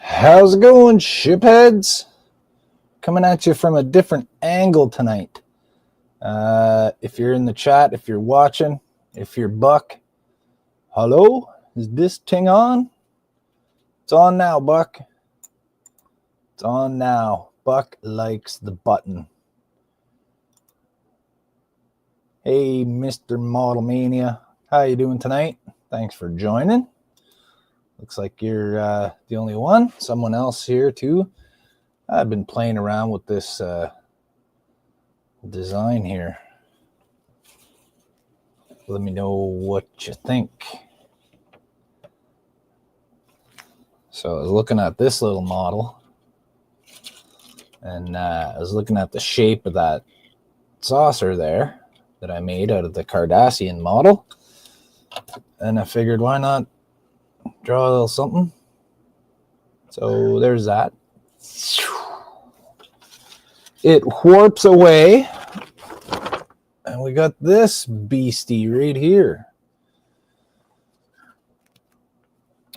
How's it going, shipheads? Coming at you from a different angle tonight. If you're in the chat, if you're watching, if you're Buck, hello? Is this thing on? It's on now, Buck. It's on now. Buck likes the button. Hey, Mr. Model Mania. How you doing tonight? Thanks for joining. Looks like you're the only one. Someone else here, too. I've been playing around with this design here. Let me know what you think. So I was looking at this little model, and I was looking at the shape of that saucer there that I made out of the Cardassian model, and I figured, why not draw a little something? So there's that. It warps away, and we got this beastie right here.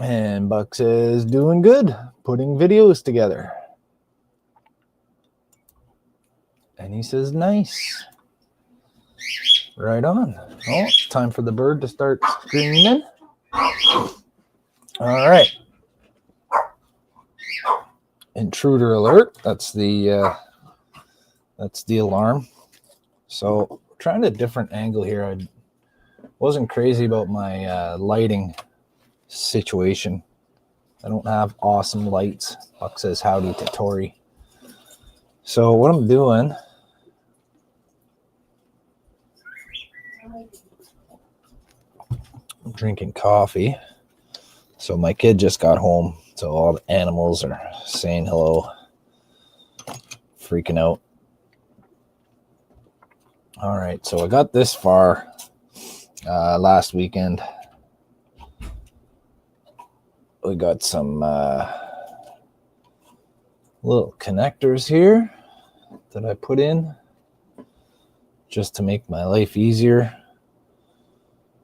And Buck says, doing good, putting videos together. And he says, nice. Right on. Oh, time for the bird to start screaming. All right. Intruder alert. That's the alarm. So trying a different angle here. I wasn't crazy about my lighting situation. I don't have awesome lights. Buck says howdy to Tori. So what I'm doing, I'm drinking coffee. So my kid just got home, so all the animals are saying hello, freaking out. All right, so I got this far last weekend. We got some little connectors here that I put in just to make my life easier.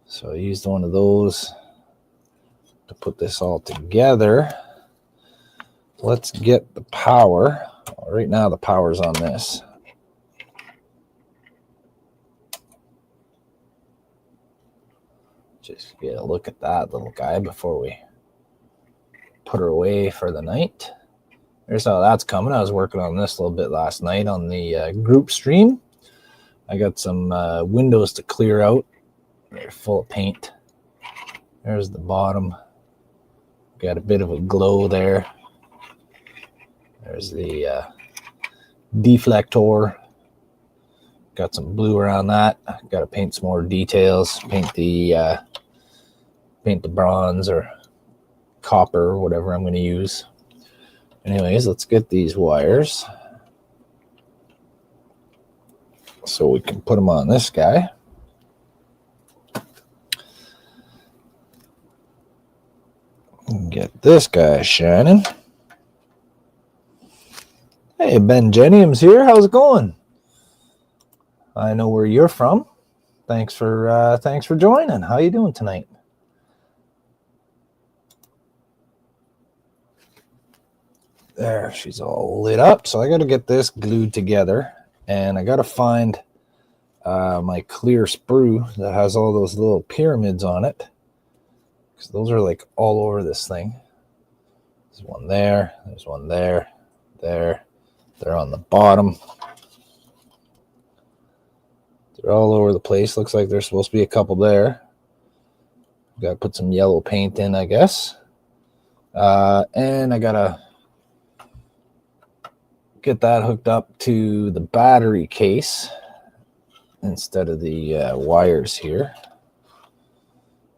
So I used one of those to put this all together. Let's get the power. Right now the power's on this. Just get a look at that little guy before we put her away for the night. Here's how that's coming. I was working on this a little bit last night on the group stream. I got some windows to clear out. They're full of paint. There's the bottom. Got a bit of a glow there. There's the deflector. Got some blue around that. Got to paint some more details. Paint the bronze or copper or whatever I'm going to use. Anyways, let's get these wires so we can put them on this guy. Get this guy shining. Hey, Ben Jennings here. How's it going? I know where you're from. Thanks for joining. How you doing tonight? There, she's all lit up. So I got to get this glued together, and I got to find my clear sprue that has all those little pyramids on it, because those are like all over this thing. There's one there. There's one there. There. They're on the bottom. They're all over the place. Looks like there's supposed to be a couple there. Got to put some yellow paint in, I guess. And I got to get that hooked up to the battery case instead of the wires here.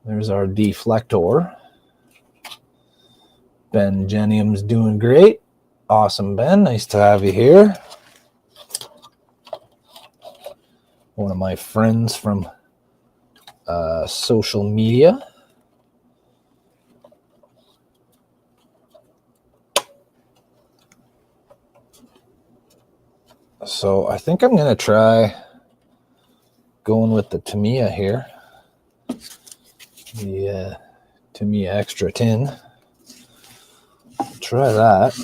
There's our deflector. Ben Jennings doing great. Awesome, Ben. Nice to have you here. One of my friends from social media. So I think I'm going to try going with the Tamiya here. The Tamiya Extra Tin. try that.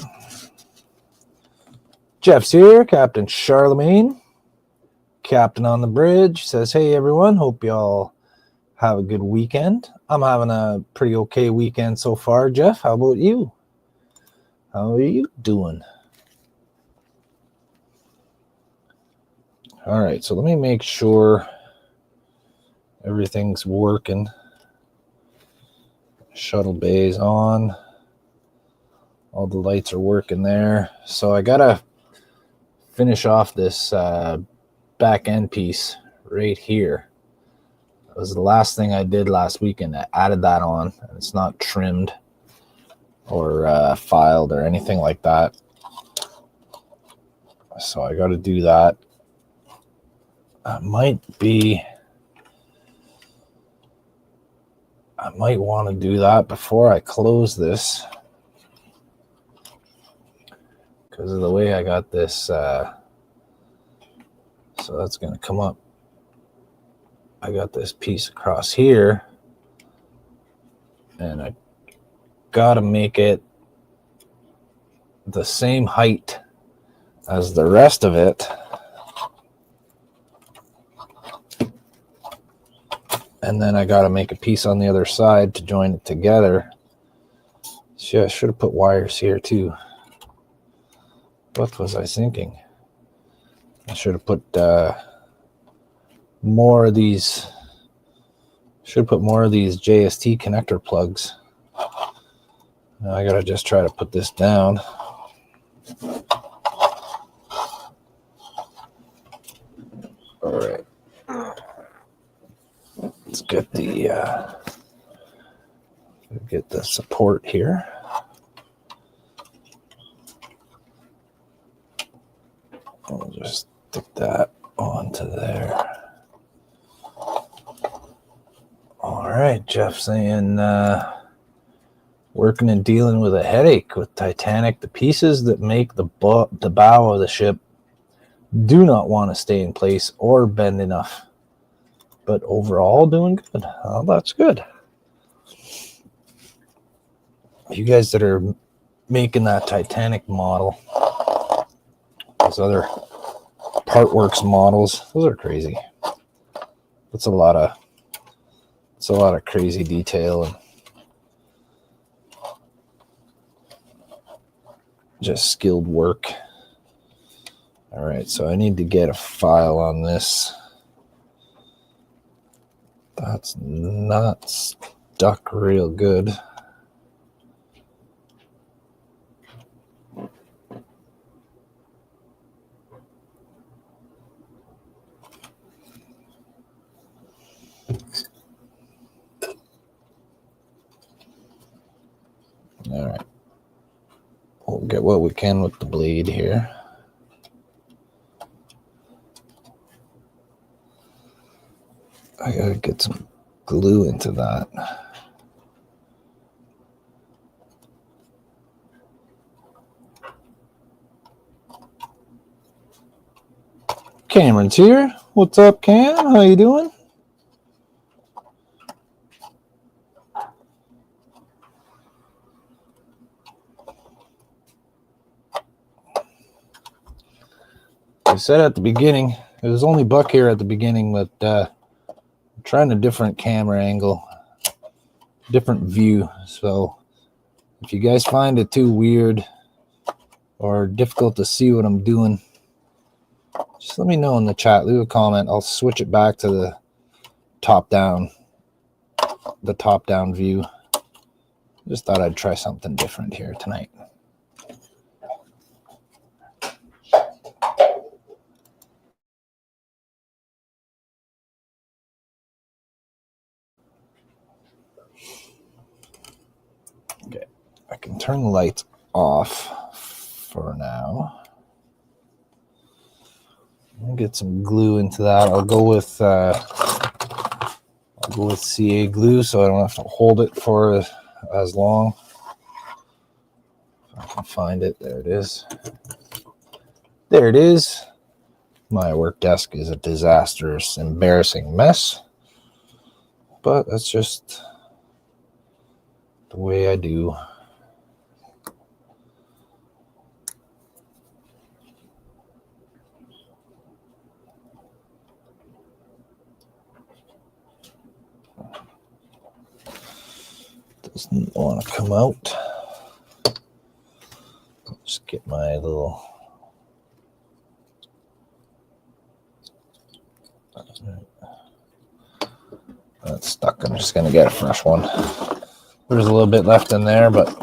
Jeff's here, Captain Charlemagne, Captain on the bridge, says, hey everyone, hope y'all have a good weekend. I'm having a pretty okay weekend so far. Jeff, how about you? How are you doing? All right, so let me make sure everything's working. Shuttle bay's on. All the lights are working there. So I gotta finish off this back end piece right here. That was the last thing I did last weekend. I added that on, and it's not trimmed or filed or anything like that. So I got to do that. I might want to do that before I close this, because of the way I got this. So that's going to come up. I got this piece across here, and I got to make it the same height as the rest of it. And then I got to make a piece on the other side to join it together. So I should have put wires here too. What was I thinking? I should have put more of these. Should have put more of these JST connector plugs. Now I got to just try to put this down. All right. Let's get the support here. I'll just stick that onto there. All right, Jeff saying working and dealing with a headache with Titanic. The pieces that make the bow of the ship do not want to stay in place or bend enough. But overall, doing good. Oh, that's good. You guys that are making that Titanic model, those other Partworks models, those are crazy. It's a lot of crazy detail and just skilled work. All right, so I need to get a file on this. That's not stuck real good. All right. We'll get what we can with the blade here. I gotta get some glue into that. Cameron's here. What's up, Cam? How you doing? I said at the beginning, it was only Buck here at the beginning, but trying a different camera angle, different view. So if you guys find it too weird or difficult to see what I'm doing, just let me know in the chat. Leave a comment. I'll switch it back to the top down view. Just thought I'd try something different here tonight. Okay, I can turn the lights off for now. I'll get some glue into that. I'll go with CA glue so I don't have to hold it for as long. If I can find it. There it is. There it is. My work desk is a disastrous, embarrassing mess. But that's just the way I do. Doesn't want to come out. Just get my little... That's stuck. I'm just going to get a fresh one. There's a little bit left in there, but...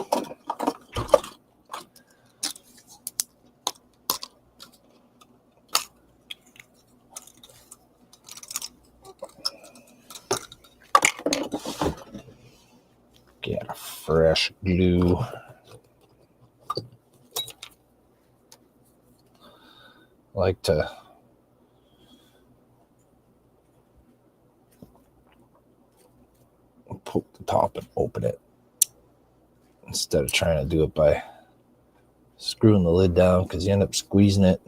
Get a fresh glue. I like to poke the top and open it instead of trying to do it by screwing the lid down, because you end up squeezing it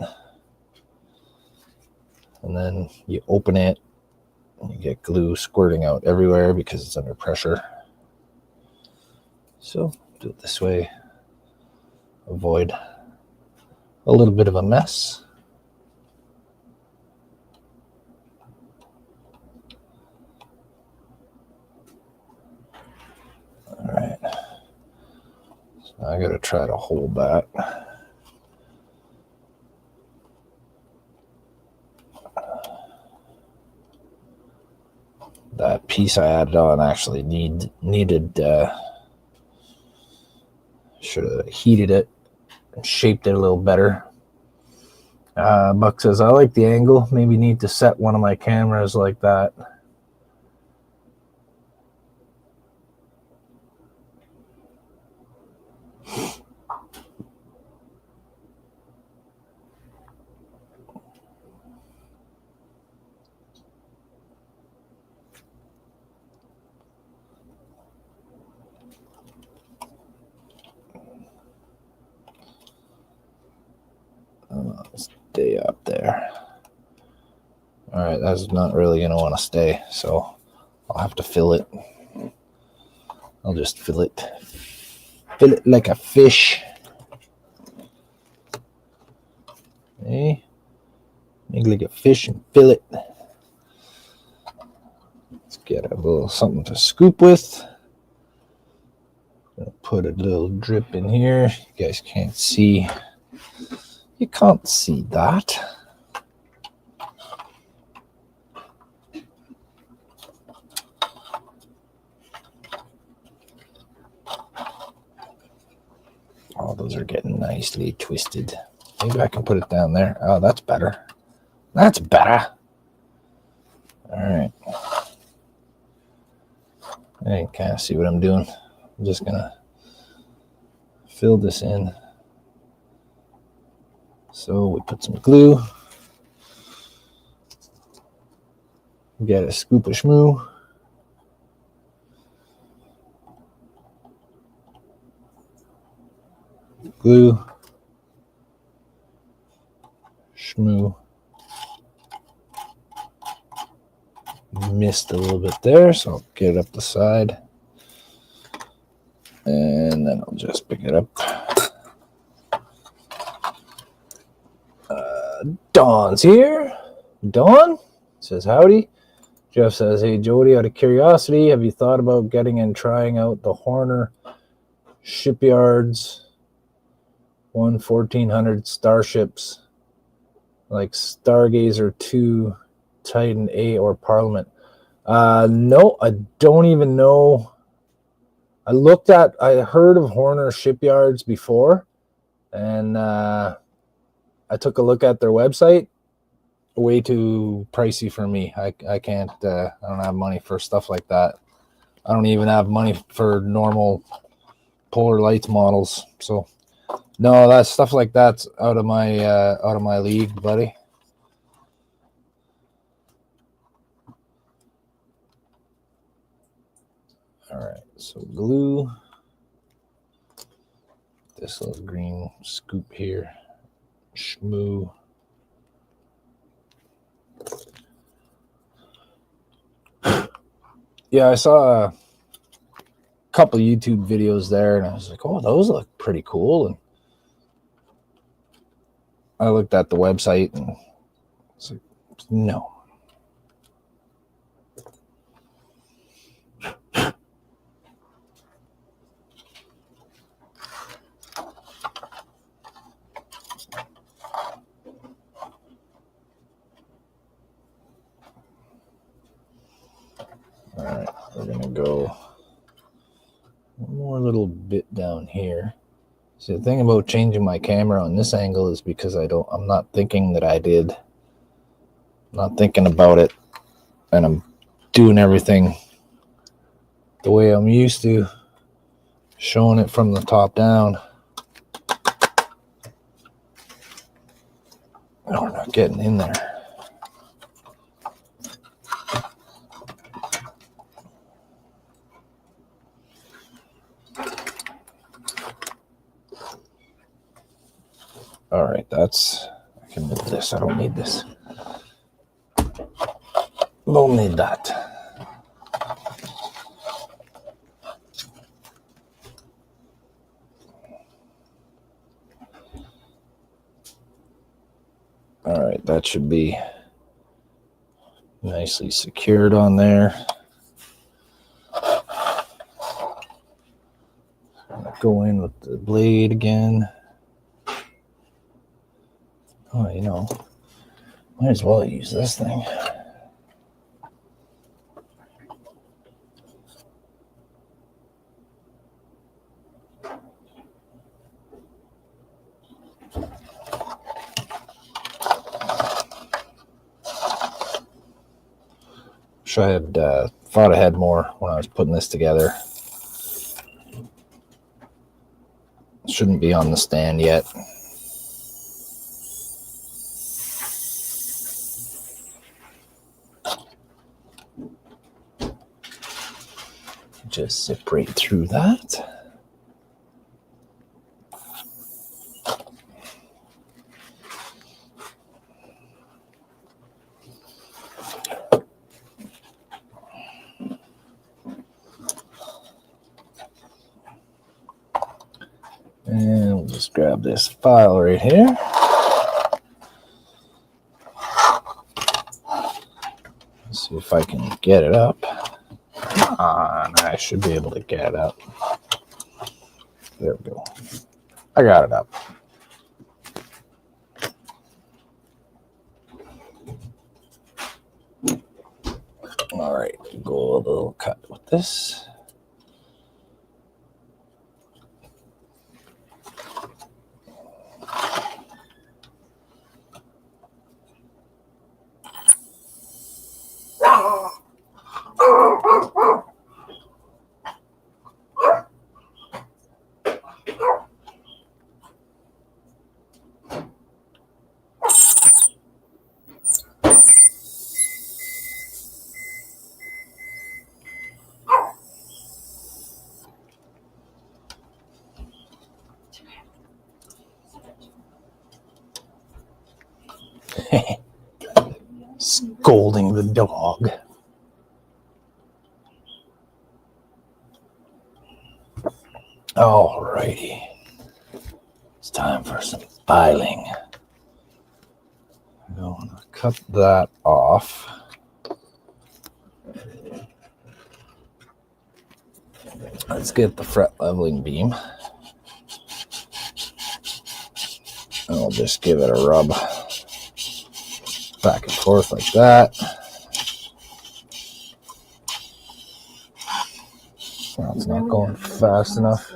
and then you open it and you get glue squirting out everywhere because it's under pressure. So do it this way, avoid a little bit of a mess. All right, so I gotta try to hold that. That piece I added on actually needed should have heated it and shaped it a little better. Buck says, I like the angle. Maybe need to set one of my cameras like that. Stay up there. All right, that's not really going to want to stay, so I'll have to fill it. I'll just fill it like a fish. Okay, make like a fish and fill it. Let's get a little something to scoop with. Gonna put a little drip in here. You guys can't see. You can't see that. Oh, those are getting nicely twisted. Maybe I can put it down there. Oh, that's better. That's better. All right. You kind of see what I'm doing. I'm just going to fill this in. So we put some glue. Get a scoop of shmoo. Glue. Shmoo. Missed a little bit there, so I'll get it up the side. And then I'll just pick it up. Dawn's here. Dawn says howdy. Jeff says, hey Jody, out of curiosity, have you thought about getting and trying out the Horner shipyards 1400 starships like Stargazer 2, Titan A, or Parliament? No, I don't even know. I heard of Horner shipyards before, and I took a look at their website. Way too pricey for me. I can't, I don't have money for stuff like that. I don't even have money for normal Polar Lights models. So no, that stuff like that's out of my league, buddy. All right, so glue this little green scoop here. Shmoo. Yeah, I saw a couple YouTube videos there, and I was like, oh, those look pretty cool. And I looked at the website, and it's like, no. One more little bit down here. See, the thing about changing my camera on this angle is because I'm not thinking that I did. I'm not thinking about it, and I'm doing everything the way I'm used to, showing it from the top down. No, we're not getting in there. All right, I can move this. I don't need this. Don't need that. All right, that should be nicely secured on there. Go in with the blade again. Oh, might as well use this thing. Wish I had thought ahead more when I was putting this together. It shouldn't be on the stand yet. Just zip right through that. And we'll just grab this file right here. Let's see if I can get it up. I should be able to get it up. There we go. I got it up. All right, go a little cut with this. Scolding the dog. All righty. It's time for some filing. I'm going to cut that off. Let's get the fret leveling beam. And we'll just give it a rub back and forth like that. Well, it's not going fast enough.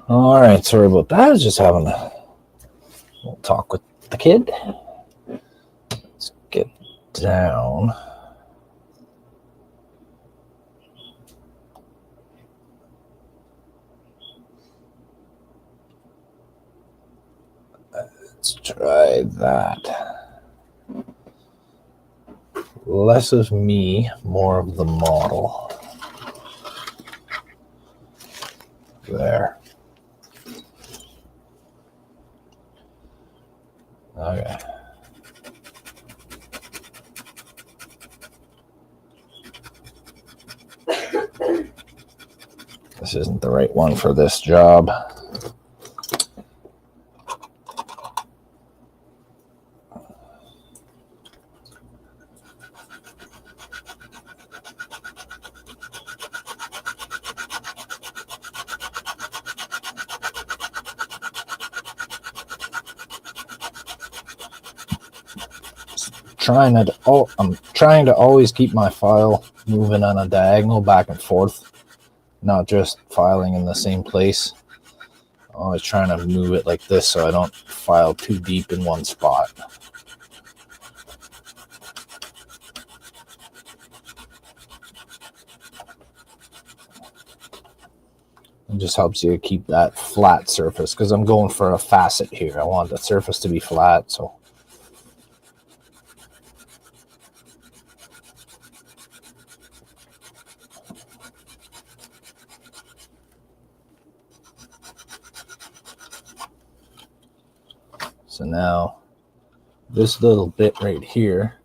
All right, sorry about that. I was just having a little talk with the kid. Let's get down. Let's try that. Less of me, more of the model. There. Okay. This isn't the right one for this job. I'm trying to always keep my file moving on a diagonal back and forth, not just filing in the same place. I'm always trying to move it like this so I don't file too deep in one spot. It just helps you keep that flat surface because I'm going for a facet here. I want the surface to be flat, so now this little bit right here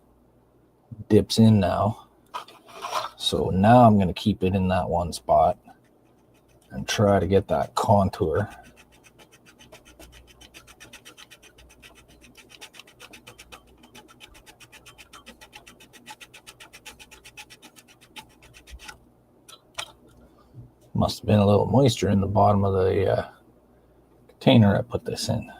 dips in now. So now I'm going to keep it in that one spot and try to get that contour. Must have been a little moisture in the bottom of the container I put this in.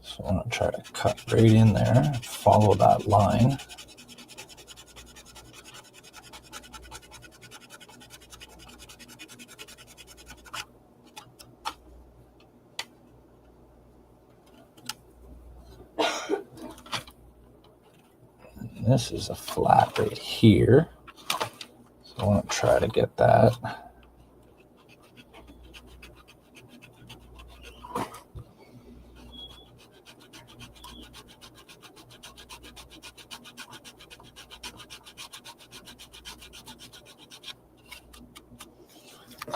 So I'm going to try to cut right in there, follow that line. And this is a flat right here. So I want to try to get that.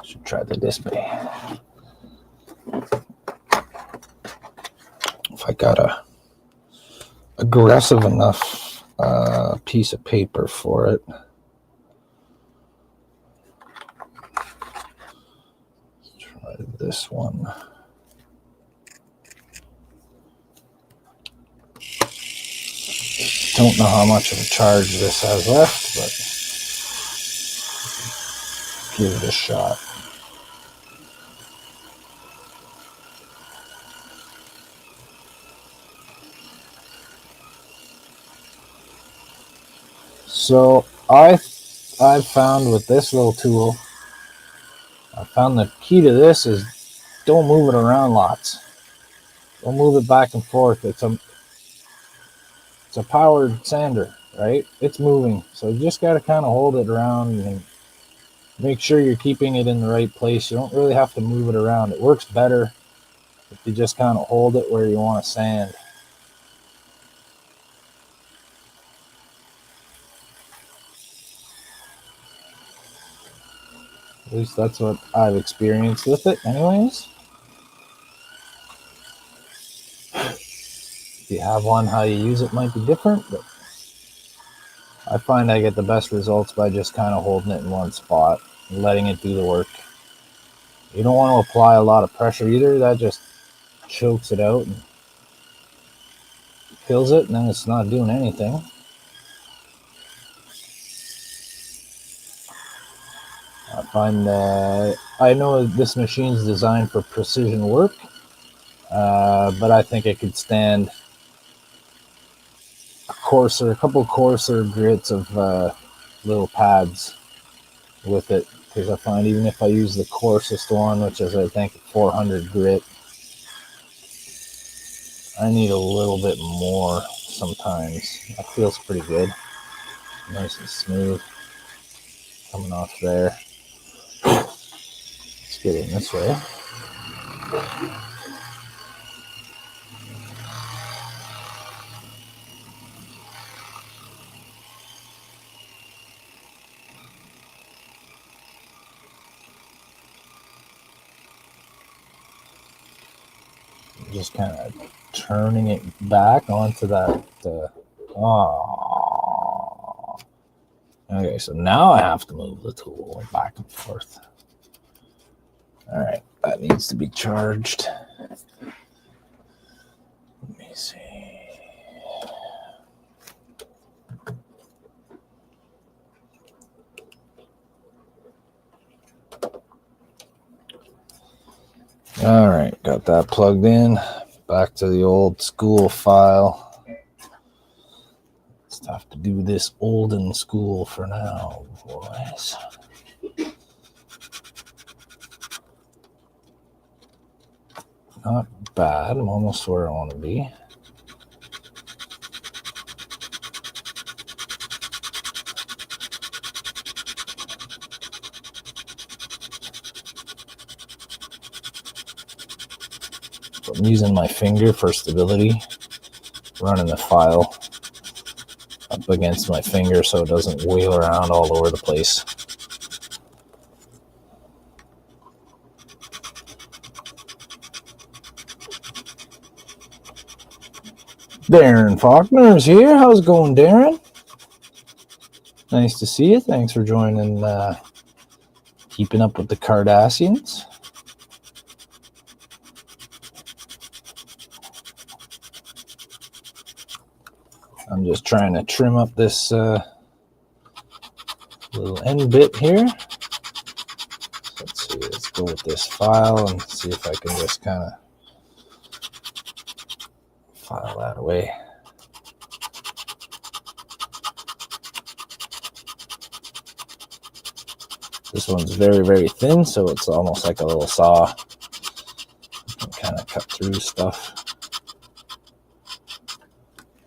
Should try the display. If I got a aggressive enough piece of paper for it. Let's try this one. Don't know how much of a charge this has left, but give it a shot. So I've found with this little tool, I found the key to this is don't move it around lots. Don't move it back and forth. It's a powered sander, right? It's moving. So you just got to kind of hold it around and make sure you're keeping it in the right place. You don't really have to move it around. It works better if you just kind of hold it where you want to sand. At least that's what I've experienced with it anyways. If you have one, how you use it might be different, but I find I get the best results by just kind of holding it in one spot and letting it do the work. You don't want to apply a lot of pressure either. That just chokes it out and kills it, and then it's not doing anything. I find that I know this machine is designed for precision work, but I think it could stand a couple coarser grits of little pads with it, because I find even if I use the coarsest one, which is I think 400 grit, I need a little bit more sometimes. That feels pretty good, nice and smooth coming off there. Let's get in this way. just kind of turning it back onto that. Okay, so now I have to move the tool back and forth. All right, that needs to be charged. Let me see. All right, got that plugged in. Back to the old school file. Just have to do this olden school for now, boys. Not bad. I'm almost where I want to be. I'm using my finger for stability, running the file up against my finger so it doesn't wheel around all over the place. Darren Faulkner's here. How's it going, Darren? Nice to see you. Thanks for joining Keeping Up with the Cardassians. I'm just trying to trim up this little end bit here. Let's see, let's go with this file and see if I can just kind of file that away. This one's very, very thin, so it's almost like a little saw. You can kind of cut through stuff.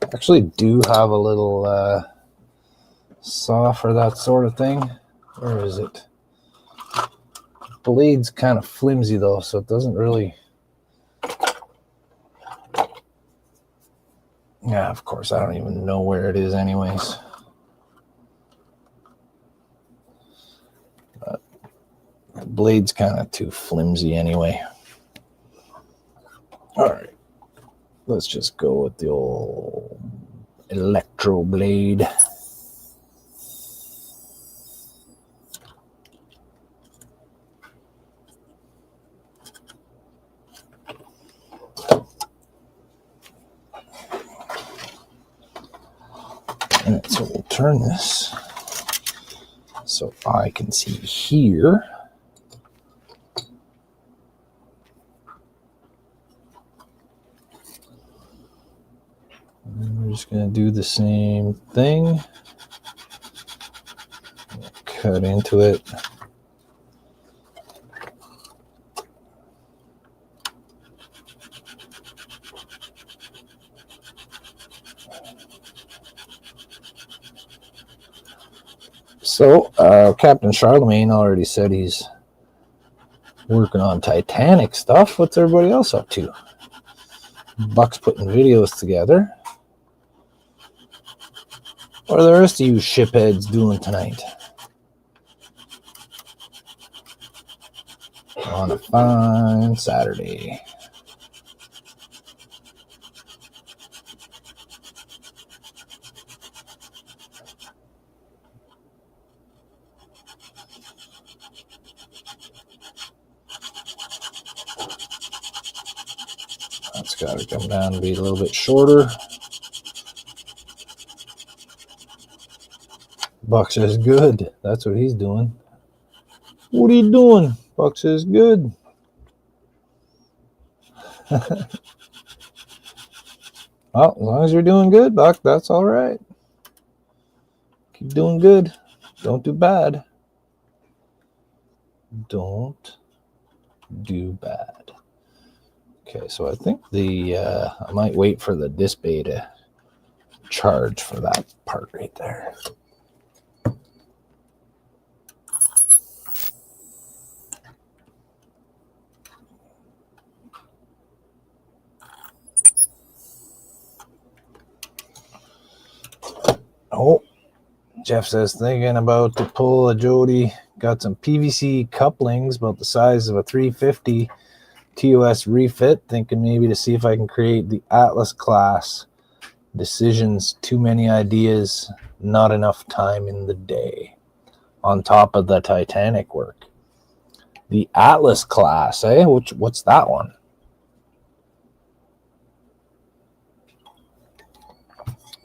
I actually do have a little saw for that sort of thing. Where is it? The blade's kind of flimsy though, so it doesn't really... Yeah, of course, I don't even know where it is anyways. But the blade's kind of too flimsy anyway. All right. Let's just go with the old electro blade. And so we'll turn this so I can see here. And we're just going to do the same thing. Cut into it. So, Captain Charlemagne already said he's working on Titanic stuff. What's everybody else up to? Buck's putting videos together. What are the rest of you shipheads doing tonight? On a fine Saturday. That's got to come down and be a little bit shorter. Buck says good. That's what he's doing. What are you doing? Buck says good. Well, as long as you're doing good, Buck, that's all right. Keep doing good. Don't do bad. Don't do bad. Okay, so I think I might wait for the display to charge for that part right there. Oh, Jeff says thinking about to pull a Jody. Got some PVC couplings about the size of a 350 TOS refit, thinking maybe to see if I can create the Atlas class. Decisions, too many ideas, not enough time in the day. On top of the Titanic work. The Atlas class, eh? What's that one?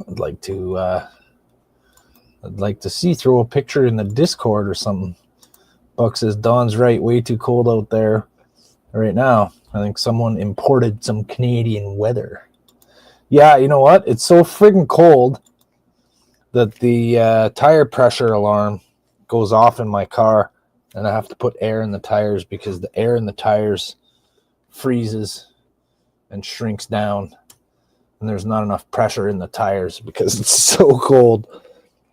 I'd like to see, throw a picture in the Discord or something. Buck says, Don's right, way too cold out there right now. I think someone imported some Canadian weather. Yeah, you know what? It's so friggin' cold that the tire pressure alarm goes off in my car, and I have to put air in the tires because the air in the tires freezes and shrinks down, and there's not enough pressure in the tires because it's so cold.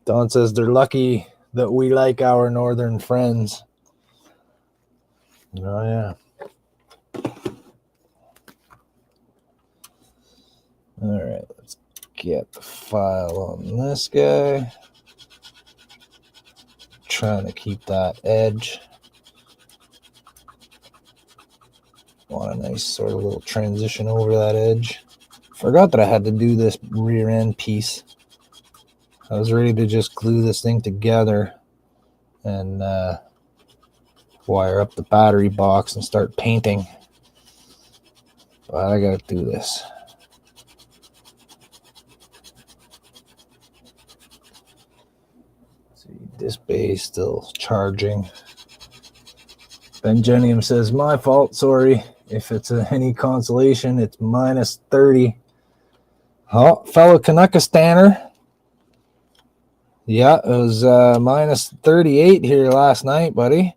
Don says they're lucky that we like our northern friends. Oh, yeah. All right, let's get the file on this guy. Trying to keep that edge. Want a nice sort of little transition over that edge. Forgot that I had to do this rear end piece. I was ready to just glue this thing together and wire up the battery box and start painting. But I gotta do this. This bay is still charging. Benjenium says, my fault, sorry. If it's any consolation, it's minus 30. Oh, fellow Canuckistaner. Yeah, it was minus 38 here last night, buddy.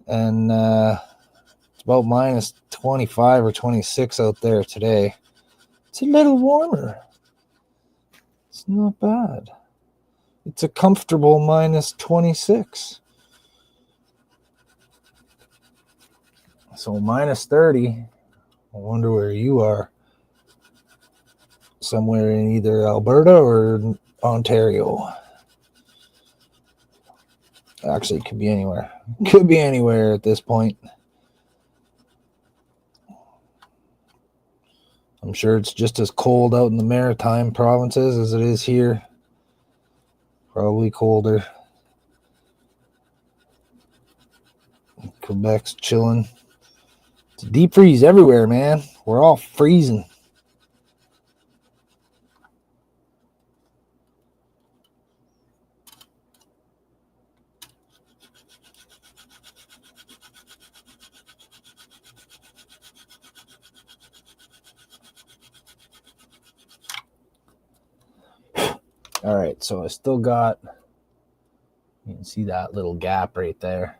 And it's about minus 25 or 26 out there today. It's a little warmer. It's not bad. It's a comfortable minus 26. So minus 30. I wonder where you are. Somewhere in either Alberta or Ontario. Actually, it could be anywhere. Could be anywhere at this point. I'm sure it's just as cold out in the maritime provinces as it is here. Probably colder. Quebec's chilling. It's a deep freeze everywhere, man. We're all freezing. All right, so I still got, you can see that little gap right there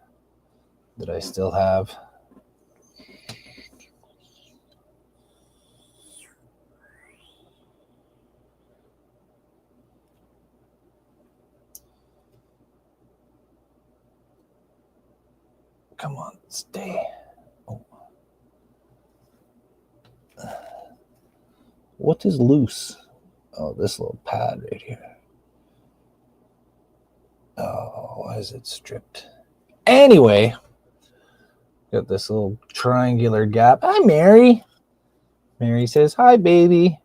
that I still have. Come on, stay. Oh. What is loose? Oh, this little pad right here. Oh, why is it stripped? Anyway, got this little triangular gap. Hi, Mary. Mary says, hi, baby.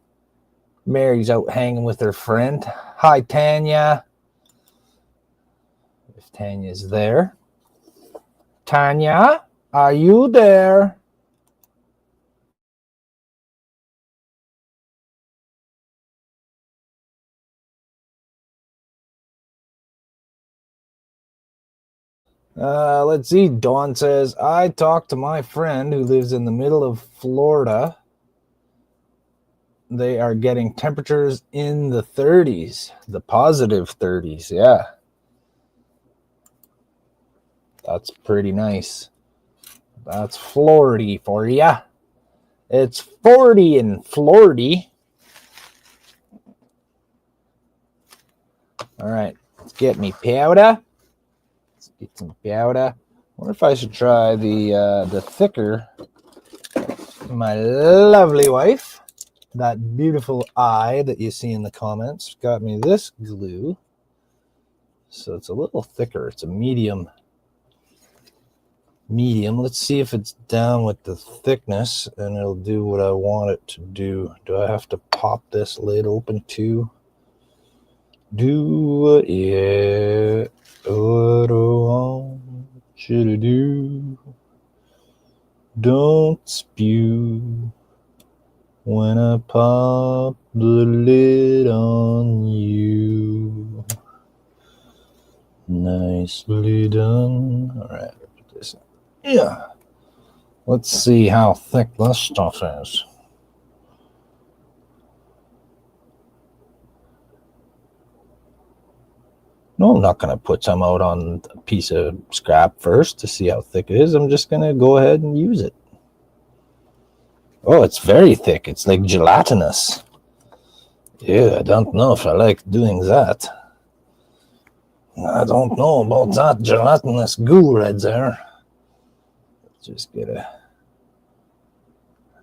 Mary's out hanging with her friend. Hi, Tanya. If Tanya's there. Tanya, are you there? Let's see. Dawn says, I talked to my friend who lives in the middle of Florida. They are getting temperatures in the 30s, the positive 30s. Yeah. That's pretty nice. That's Florida for ya. It's 40 in Florida. All right. Let's get me powder. Let's get some powder. I wonder if I should try the thicker. My lovely wife, that beautiful eye that you see in the comments, got me this glue. So it's a little thicker. It's a medium medium. Let's see if it's down with the thickness and it'll do what I want it to do. Do I have to pop this lid open too? Do yeah, what I want you to do. Don't spew when I pop the lid on you. Nicely done. All right, put this in. Yeah. Let's see how thick this stuff is. No, I'm not going to put some out on a piece of scrap first to see how thick it is. I'm just going to go ahead and use it. Oh, it's very thick. It's like gelatinous. Yeah, I don't know if I like doing that. I don't know about that gelatinous goo right there. Just get a...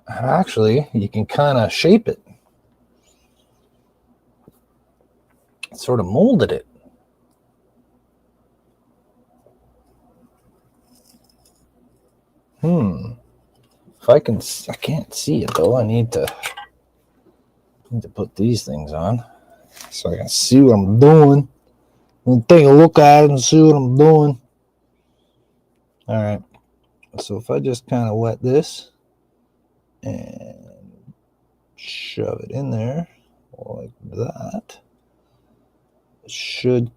Actually, you can kind of shape it. Sort of molded it. If I can't see it though. I need to put these things on so I can see what I'm doing. I'm take a look at it and see what I'm doing. All right. So if I just kind of wet this and shove it in there like that, it should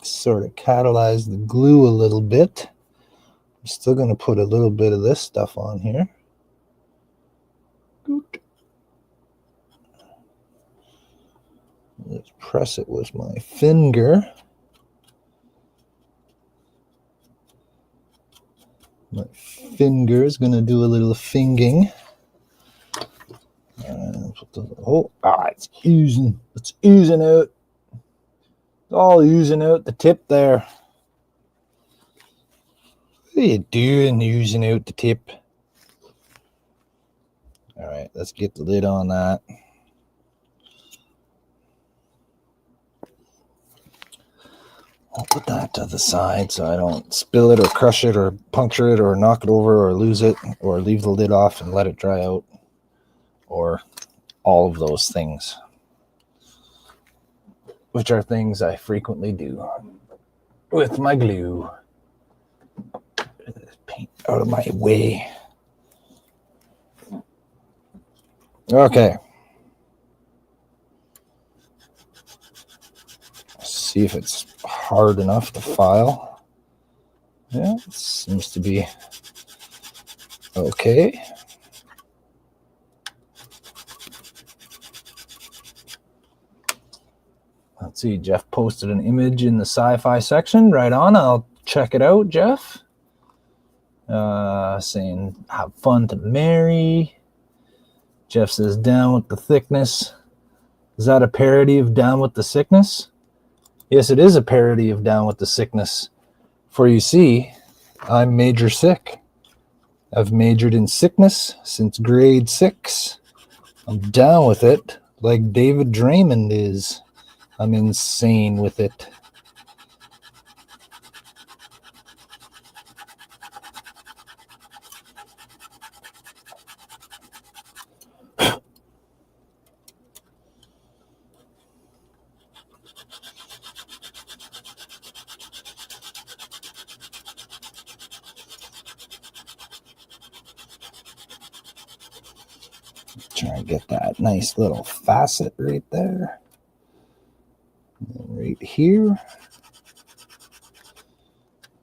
sort of catalyze the glue a little bit. I'm still going to put a little bit of this stuff on here. Let's press it with my finger. My finger is going to do a little finging. It's oozing. It's oozing out. It's all oozing out the tip there. What are you doing, oozing out the tip? All right, let's get the lid on that. I'll put that to the side so I don't spill it or crush it or puncture it or knock it over or lose it or leave the lid off and let it dry out or all of those things, which are things I frequently do with my glue. Paint out of my way. Okay. See if it's hard enough to file. Yeah, it seems to be okay. Let's see, Jeff posted an image in the sci-fi section. Right on, I'll check it out, Jeff. Saying, have fun to marry. Jeff says, down with the thickness. Is that a parody of Down with the Sickness? Yes, it is a parody of Down with the Sickness. For you see, I'm major sick. I've majored in sickness since grade 6. I'm down with it like David Draymond is. I'm insane with it. Try and get that nice little facet right there. And right here.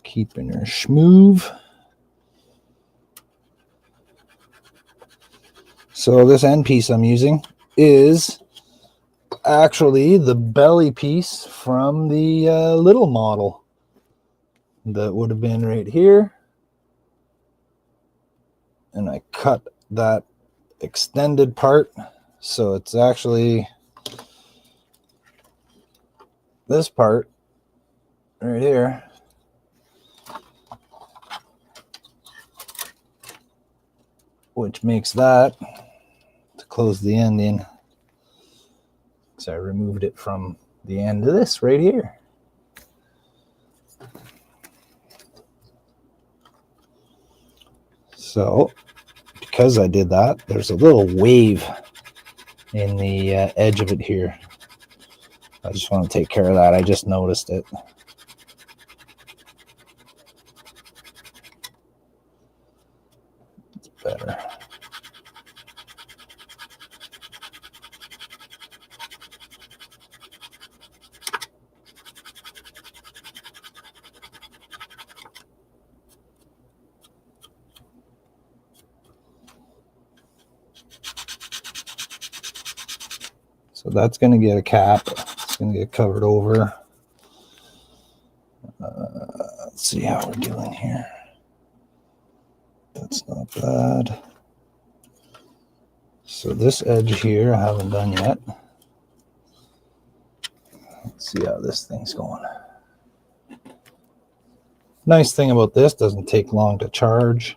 Keeping her smooth. So this end piece I'm using is actually the belly piece from the little model. That would have been right here. And I cut that extended part. So it's actually this part right here. Which makes that to close the end in. So I removed it from the end of this right here. So because I did that, there's a little wave in the edge of it here. I just want to take care of that. I just noticed it. It's better. So that's going to get a cap. It's going to get covered over. Let's see how we're doing here. That's not bad. So this edge here I haven't done yet. Let's see how this thing's going. Nice thing about this, doesn't take long to charge.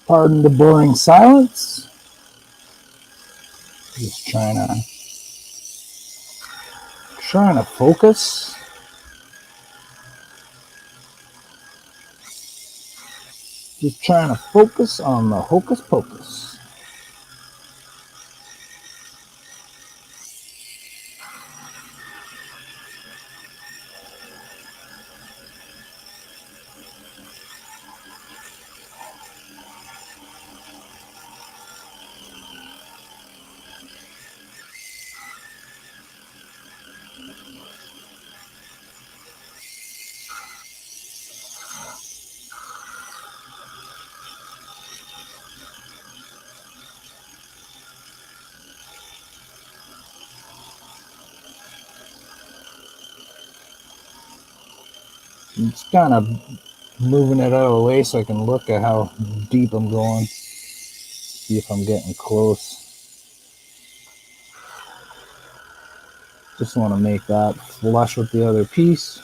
Pardon the boring silence. Just trying to focus. Just trying to focus on the hocus pocus. I'm just kind of moving it out of the way so I can look at how deep I'm going. See if I'm getting close. Just want to make that flush with the other piece.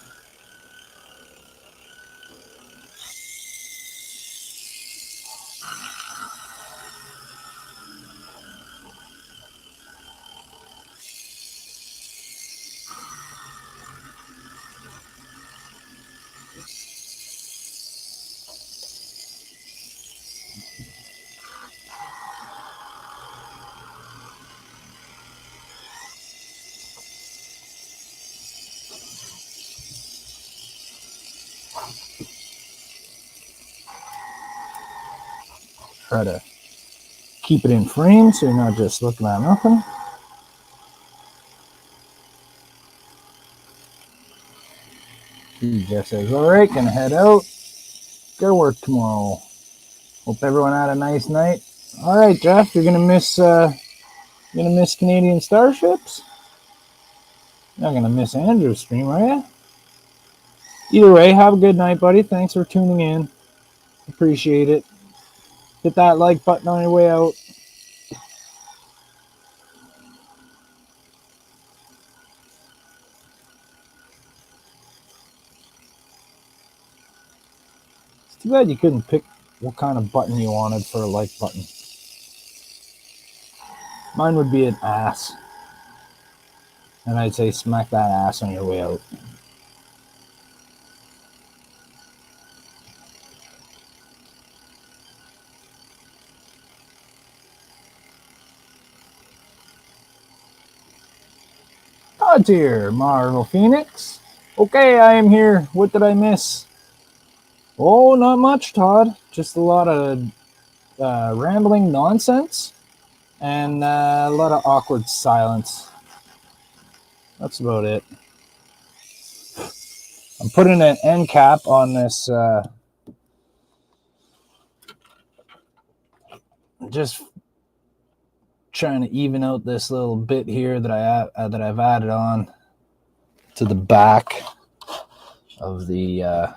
Try to keep it in frame so you're not just looking at nothing. Jeff says, all right, gonna head out. Gotta work tomorrow. Hope everyone had a nice night. All right, Jeff, you're gonna miss Canadian Starships? You're not gonna miss Andrew's stream, are you? Either way, have a good night, buddy. Thanks for tuning in. Appreciate it. Hit that like button on your way out. It's too bad you couldn't pick what kind of button you wanted for a like button. Mine would be an ass. And I'd say smack that ass on your way out. Todd's here, Marvel Phoenix. Okay, I am here. What did I miss? Oh, not much, Todd. Just a lot of rambling nonsense and a lot of awkward silence. That's about it. I'm putting an end cap on this. Just trying to even out this little bit here that I've added on to the back of the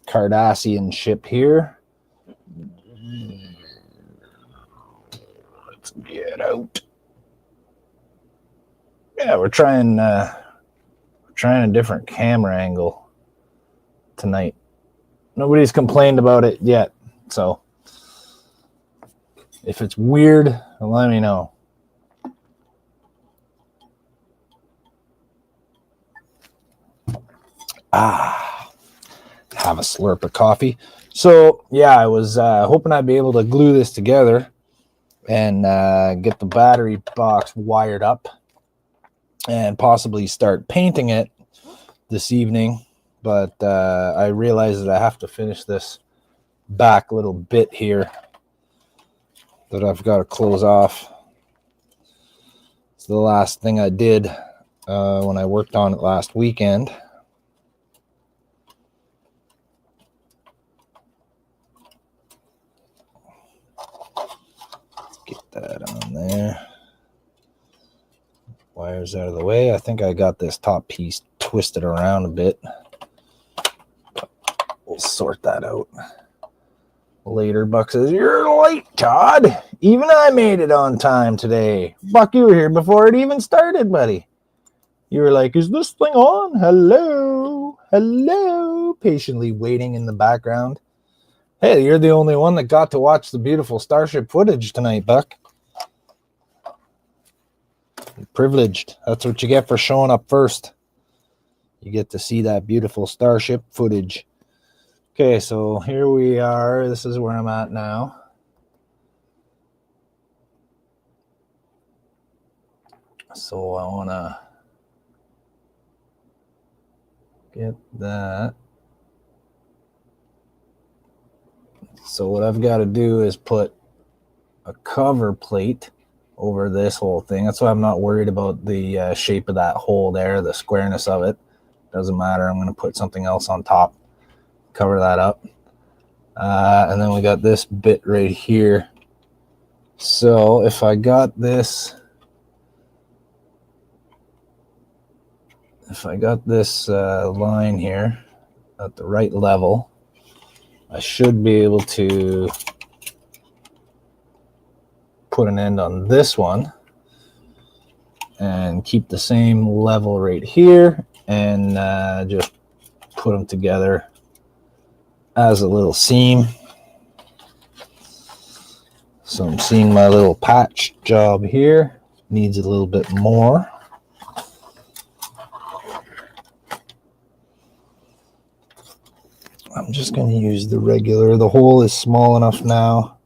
Cardassian ship here. Let's get out. Yeah, we're trying a different camera angle tonight. Nobody's complained about it yet, so if it's weird, let me know. Have a slurp of coffee. So yeah, I was hoping I'd be able to glue this together and get the battery box wired up and possibly start painting it this evening. But I realized that I have to finish this back little bit here that I've got to close off. It's the last thing I did when I worked on it last weekend. Let's get that on there. Wires out of the way. I think I got this top piece twisted around a bit. We'll sort that out later. Buck says, "You're late, Todd. Even I made it on time today." Buck, you were here before it even started, buddy. You were like, "Is this thing on? Hello? Hello?" Patiently waiting in the background. Hey, you're the only one that got to watch the beautiful Starship footage tonight, Buck. You're privileged. That's what you get for showing up first. You get to see that beautiful Starship footage. Okay, so here we are. This is where I'm at now. So I want to get that. So what I've got to do is put a cover plate over this whole thing. That's why I'm not worried about the shape of that hole there, the squareness of it. Doesn't matter. I'm going to put something else on top. Cover that up. And then we got this bit right here. So if I got this line here at the right level, I should be able to put an end on this one and keep the same level right here and just put them together as a little seam. So I'm seeing my little patch job here needs a little bit more. I'm just going to use the regular. The hole is small enough now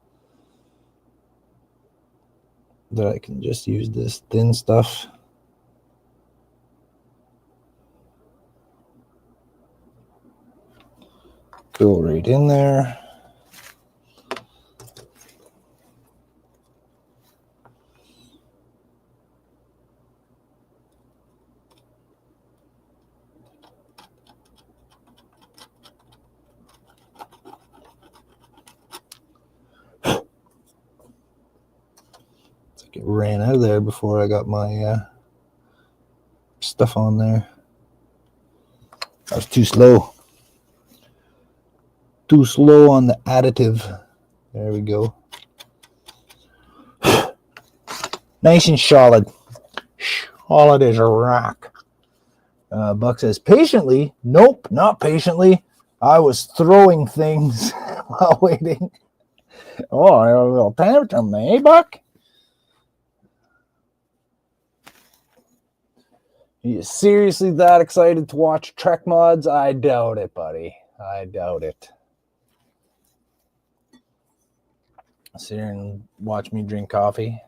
that I can just use this thin stuff. Go right in there. It ran out of there before I got my stuff on there. I was too slow. Too slow on the additive. There we go. Nice and solid. Solid as a rock. Buck says, patiently? Nope, not patiently. I was throwing things while waiting. Oh, a little tantrum, eh, Buck? Are you seriously that excited to watch Trek mods? I doubt it, buddy. I doubt it. Sit here and watch me drink coffee.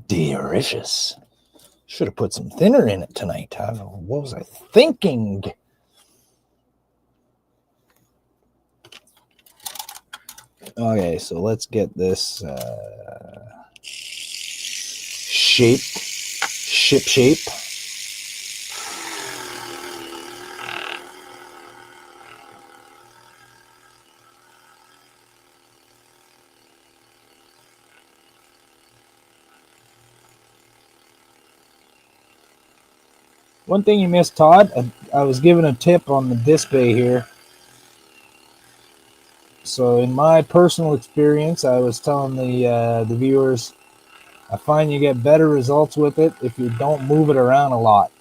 Delicious. Should have put some thinner in it tonight. What was I thinking? Okay, so let's get this ship shape. One thing you missed, Todd, I was given a tip on the display here. So in my personal experience, I was telling the viewers, I find you get better results with it if you don't move it around a lot.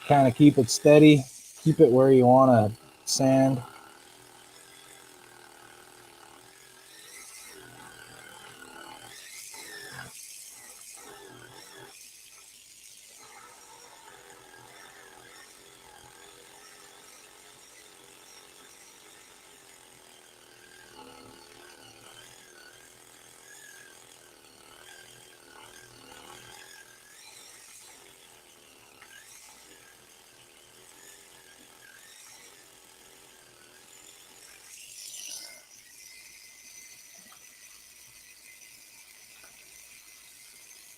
Kind of keep it steady, keep it where you want to sand.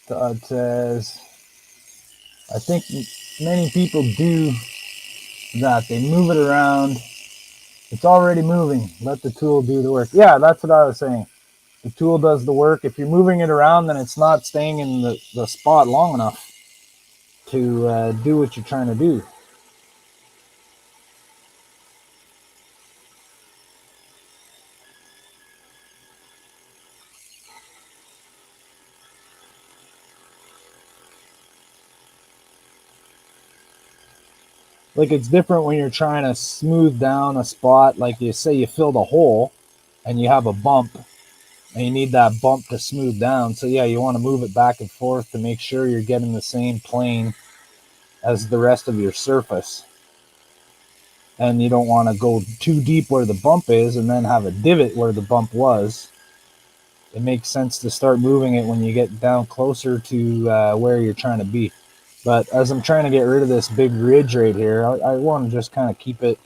Todd says, I think many people do that. They move it around. It's already moving. Let the tool do the work. Yeah, that's what I was saying. The tool does the work. If you're moving it around, then it's not staying in the spot long enough to do what you're trying to do. Like, it's different when you're trying to smooth down a spot. Like, you say you filled a hole and you have a bump and you need that bump to smooth down. So yeah, you want to move it back and forth to make sure you're getting the same plane as the rest of your surface. And you don't want to go too deep where the bump is and then have a divot where the bump was. It makes sense to start moving it when you get down closer to where you're trying to be. But as I'm trying to get rid of this big ridge right here, I want to just kind of keep it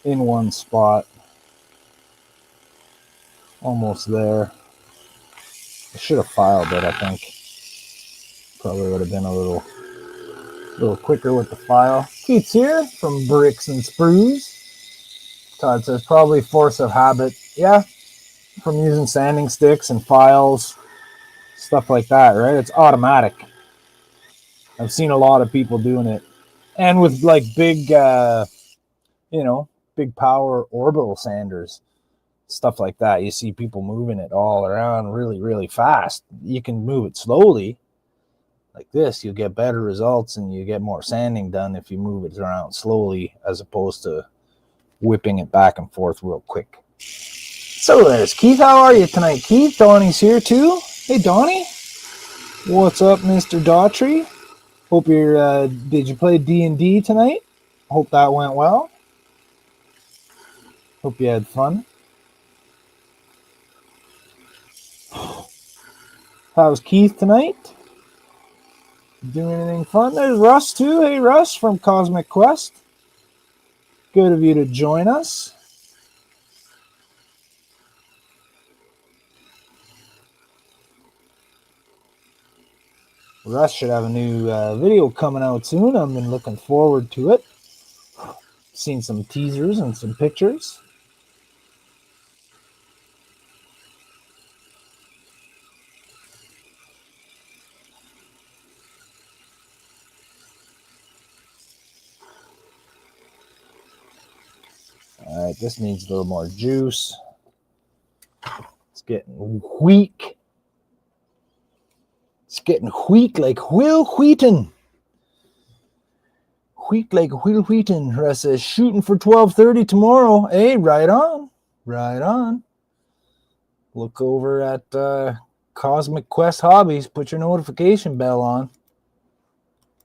in one spot. Almost there. I should have filed it, I think. Probably would have been a little quicker with the file. Keith's here from Bricks and Sprues. Todd says probably force of habit. Yeah, from using sanding sticks and files, stuff like that, right? It's automatic. I've seen a lot of people doing it. And with like big, big power orbital sanders, stuff like that. You see people moving it all around really, really fast. You can move it slowly. Like this, you'll get better results and you get more sanding done if you move it around slowly as opposed to whipping it back and forth real quick. So there's Keith. How are you tonight, Keith? Donnie's here too. Hey, Donnie. What's up, Mr. Daughtry? Hope you're, did you play D&D tonight? Hope that went well. Hope you had fun. How's Keith tonight? Doing anything fun? There's Russ too. Hey, Russ from Cosmic Quest. Good of you to join us. Russ should have a new video coming out soon. I've been looking forward to it. Seen some teasers and some pictures. All right, this needs a little more juice. It's getting weak. It's getting weak like Will Wheaton. Weak like Will Wheaton. Russ says, shooting for 12:30 tomorrow. Hey, right on. Right on. Look over at Cosmic Quest Hobbies. Put your notification bell on.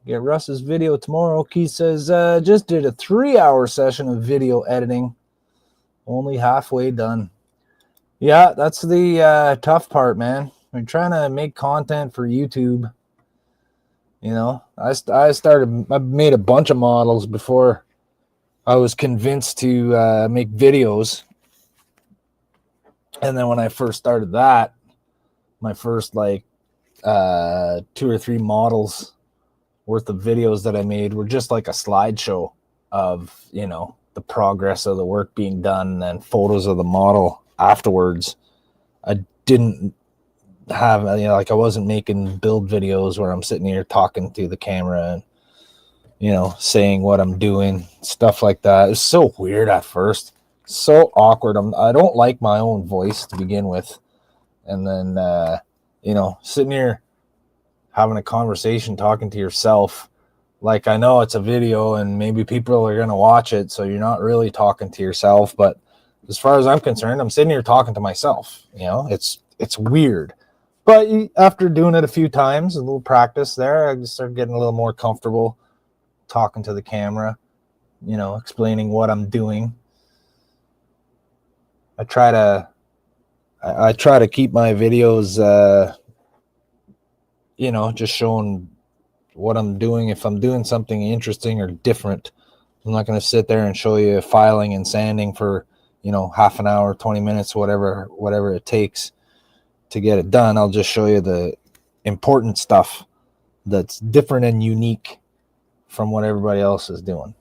Get Russ's video tomorrow. Keith says, just did a 3-hour session of video editing. Only halfway done. Yeah, that's the tough part, man. We're trying to make content for YouTube. You know, I made a bunch of models before I was convinced to make videos. And then when I first started that, my first 2 or 3 models worth of videos that I made were just like a slideshow of, you know, the progress of the work being done and then photos of the model afterwards. I didn't have, you know, like I wasn't making build videos where I'm sitting here talking to the camera and, you know, saying what I'm doing, stuff like that. It's so weird at first, so awkward. I don't like my own voice to begin with. And then, you know, sitting here having a conversation, talking to yourself, like I know it's a video and maybe people are going to watch it, so you're not really talking to yourself. But as far as I'm concerned, I'm sitting here talking to myself. You know, it's weird. But after doing it a few times, a little practice there, I just started getting a little more comfortable talking to the camera, you know, explaining what I'm doing. I try to keep my videos, you know, just showing what I'm doing. If I'm doing something interesting or different, I'm not going to sit there and show you filing and sanding for, you know, half an hour, 20 minutes, whatever it takes to get it done. I'll just show you the important stuff that's different and unique from what everybody else is doing.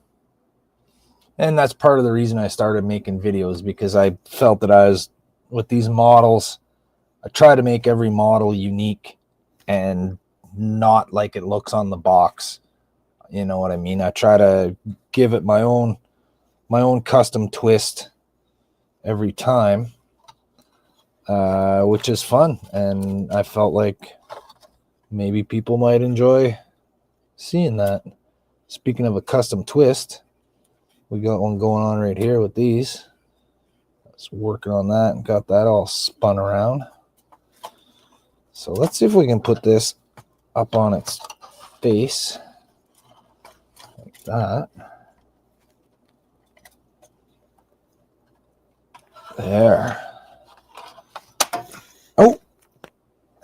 And that's part of the reason I started making videos, because I felt that I was, with these models, I try to make every model unique and not like it looks on the box. You know what I mean? I try to give it my own custom twist every time, which is fun. And I felt like maybe people might enjoy seeing that. Speaking of a custom twist, we got one going on right here with these. I was working on that and got that all spun around. So let's see if we can put this up on its face like that. There. Oh,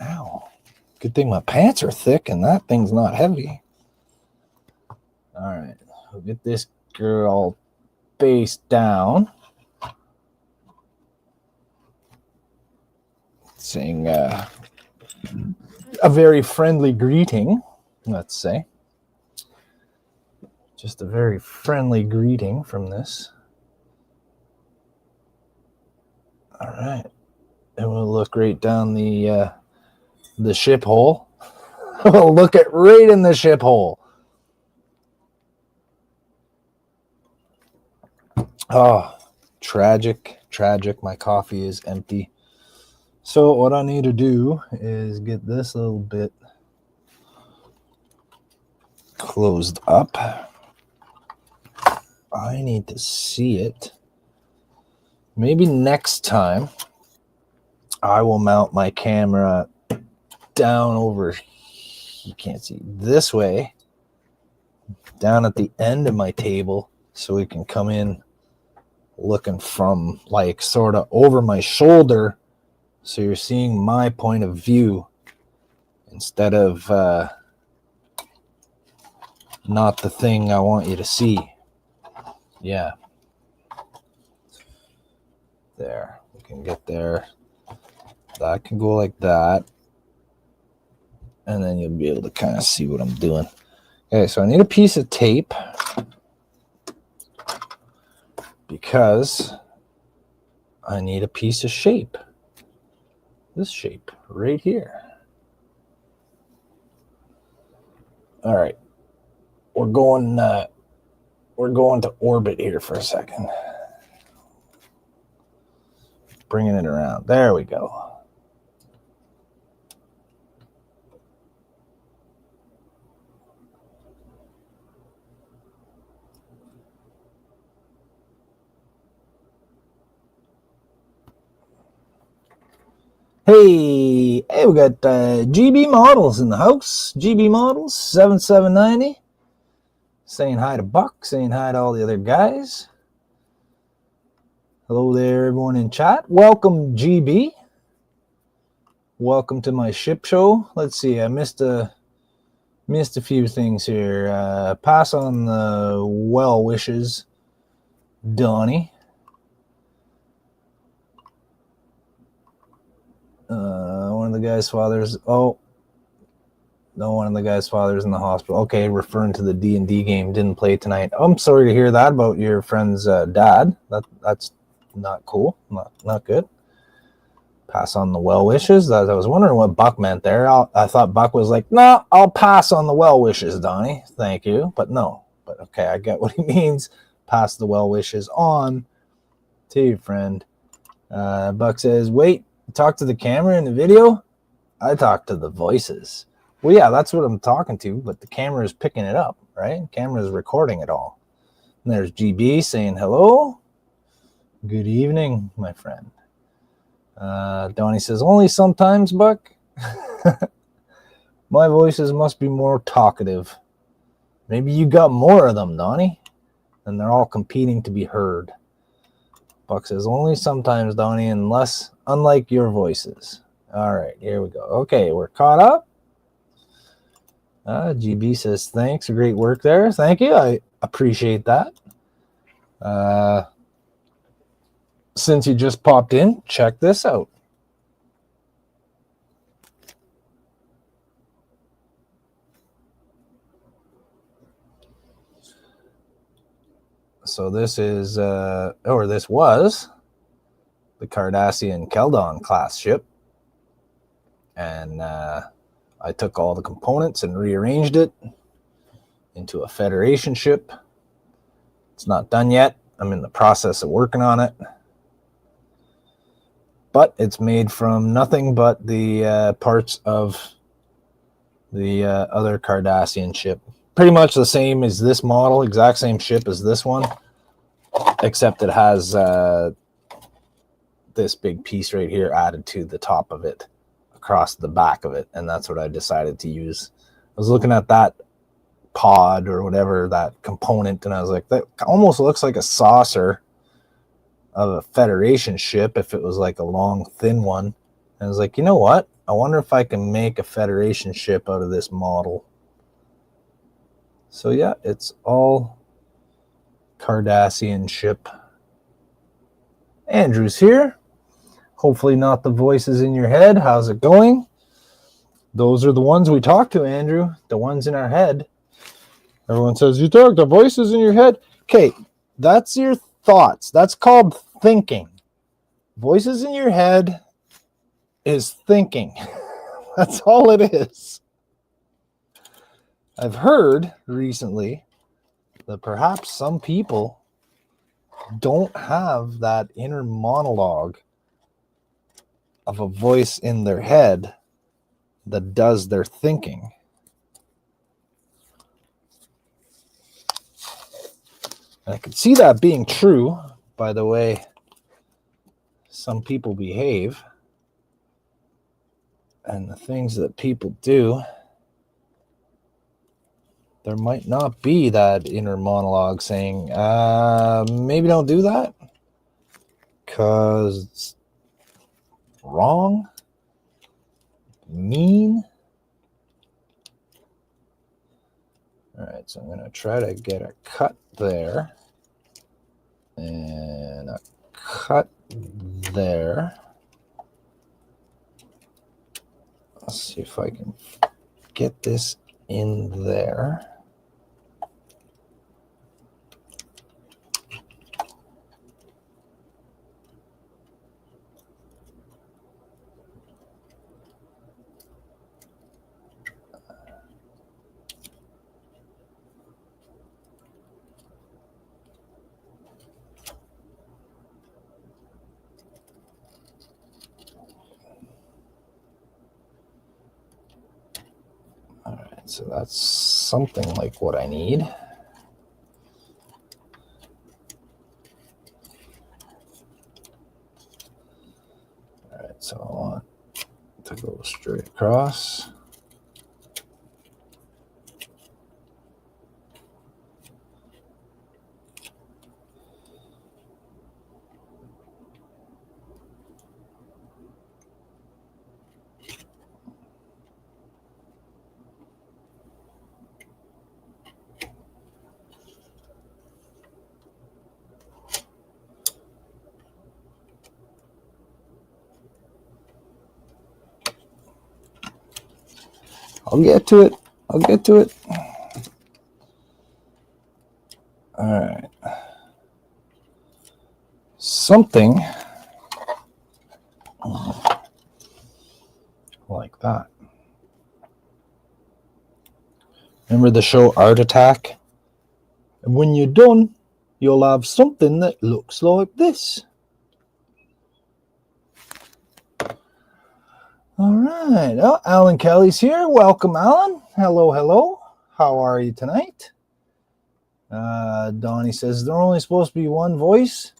ow. Good thing my pants are thick and that thing's not heavy. All right, we'll get this girl face down. Saying a very friendly greeting, let's say. Just a very friendly greeting from this. All right, and we'll look right down the ship hole. We'll look it right in the ship hole. Oh, tragic. My coffee is empty. So what I need to do is get this little bit closed up. I need to see it. Maybe next time I will mount my camera down over, you can't see, this way, down at the end of my table, so we can come in looking from like sort of over my shoulder, so you're seeing my point of view instead of not the thing I want you to see. Yeah. There. We can get there. That can go like that. And then you'll be able to kind of see what I'm doing. Okay, so I need a piece of tape because I need a piece of shape. This shape right here. All right. We're going to orbit here for a second. Bringing it around. There we go. Hey, we got GB Models in the house. GB Models 7790. Saying hi to Buck, saying hi to all the other guys. Hello there, everyone in chat. Welcome, GB. Welcome to my ship show. Let's see, I missed a few things here. Pass on the well wishes, Donnie. One of the guy's fathers. Oh, no, one of the guy's fathers in the hospital. Okay, referring to the D&D game. Didn't play tonight. I'm sorry to hear that about your friend's dad. That's not cool. Not good. Pass on the well wishes. I was wondering what Buck meant there. I thought Buck was like, no, I'll pass on the well wishes, Donnie. Thank you. But no. But okay, I get what he means. Pass the well wishes on to your friend. Buck says, wait, talk to the camera in the video? I talk to the voices. Well, yeah, that's what I'm talking to, but the camera is picking it up, right? Camera is recording it all. And there's GB saying hello. Good evening, my friend. Donnie says, only sometimes, Buck. My voices must be more talkative. Maybe you got more of them, Donnie. And they're all competing to be heard. Buck says, only sometimes, Donnie, unlike your voices. All right, here we go. Okay, we're caught up. GB says, thanks. Great work there. Thank you. I appreciate that. Since you just popped in, check this out. So this is, this was the Cardassian Keldon class ship. And I took all the components and rearranged it into a Federation ship. It's not done yet. I'm in the process of working on it. But it's made from nothing but the parts of the other Cardassian ship. Pretty much the same as this model, exact same ship as this one, except it has this big piece right here added to the top of it, across the back of it, and that's what I decided to use. I was looking at that pod or whatever, that component, and I was like, that almost looks like a saucer of a Federation ship if it was like a long, thin one. And I was like, you know what? I wonder if I can make a Federation ship out of this model. So yeah, it's all Cardassian ship. Andrew's here. Hopefully not the voices in your head. How's it going? Those are the ones we talk to, Andrew. The ones in our head. Everyone says, you talk to voices in your head. Okay, that's your thoughts. That's called thinking. Voices in your head is thinking. That's all it is. I've heard recently that perhaps some people don't have that inner monologue of a voice in their head that does their thinking. And I could see that being true by the way some people behave and the things that people do. There might not be that inner monologue saying, maybe don't do that because it's wrong, mean. All right, so I'm going to try to get a cut there and a cut there. Let's see if I can get this in there. All right, so that's something like what I need. All right, so I want to go straight across. I'll get to it. I'll get to it. All right. Something like that. Remember the show Art Attack? And when you're done, you'll have something that looks like this. All right. Oh, Alan Kelly's here. Welcome, Alan. Hello, hello. How are you tonight? Donnie says, there's only supposed to be one voice.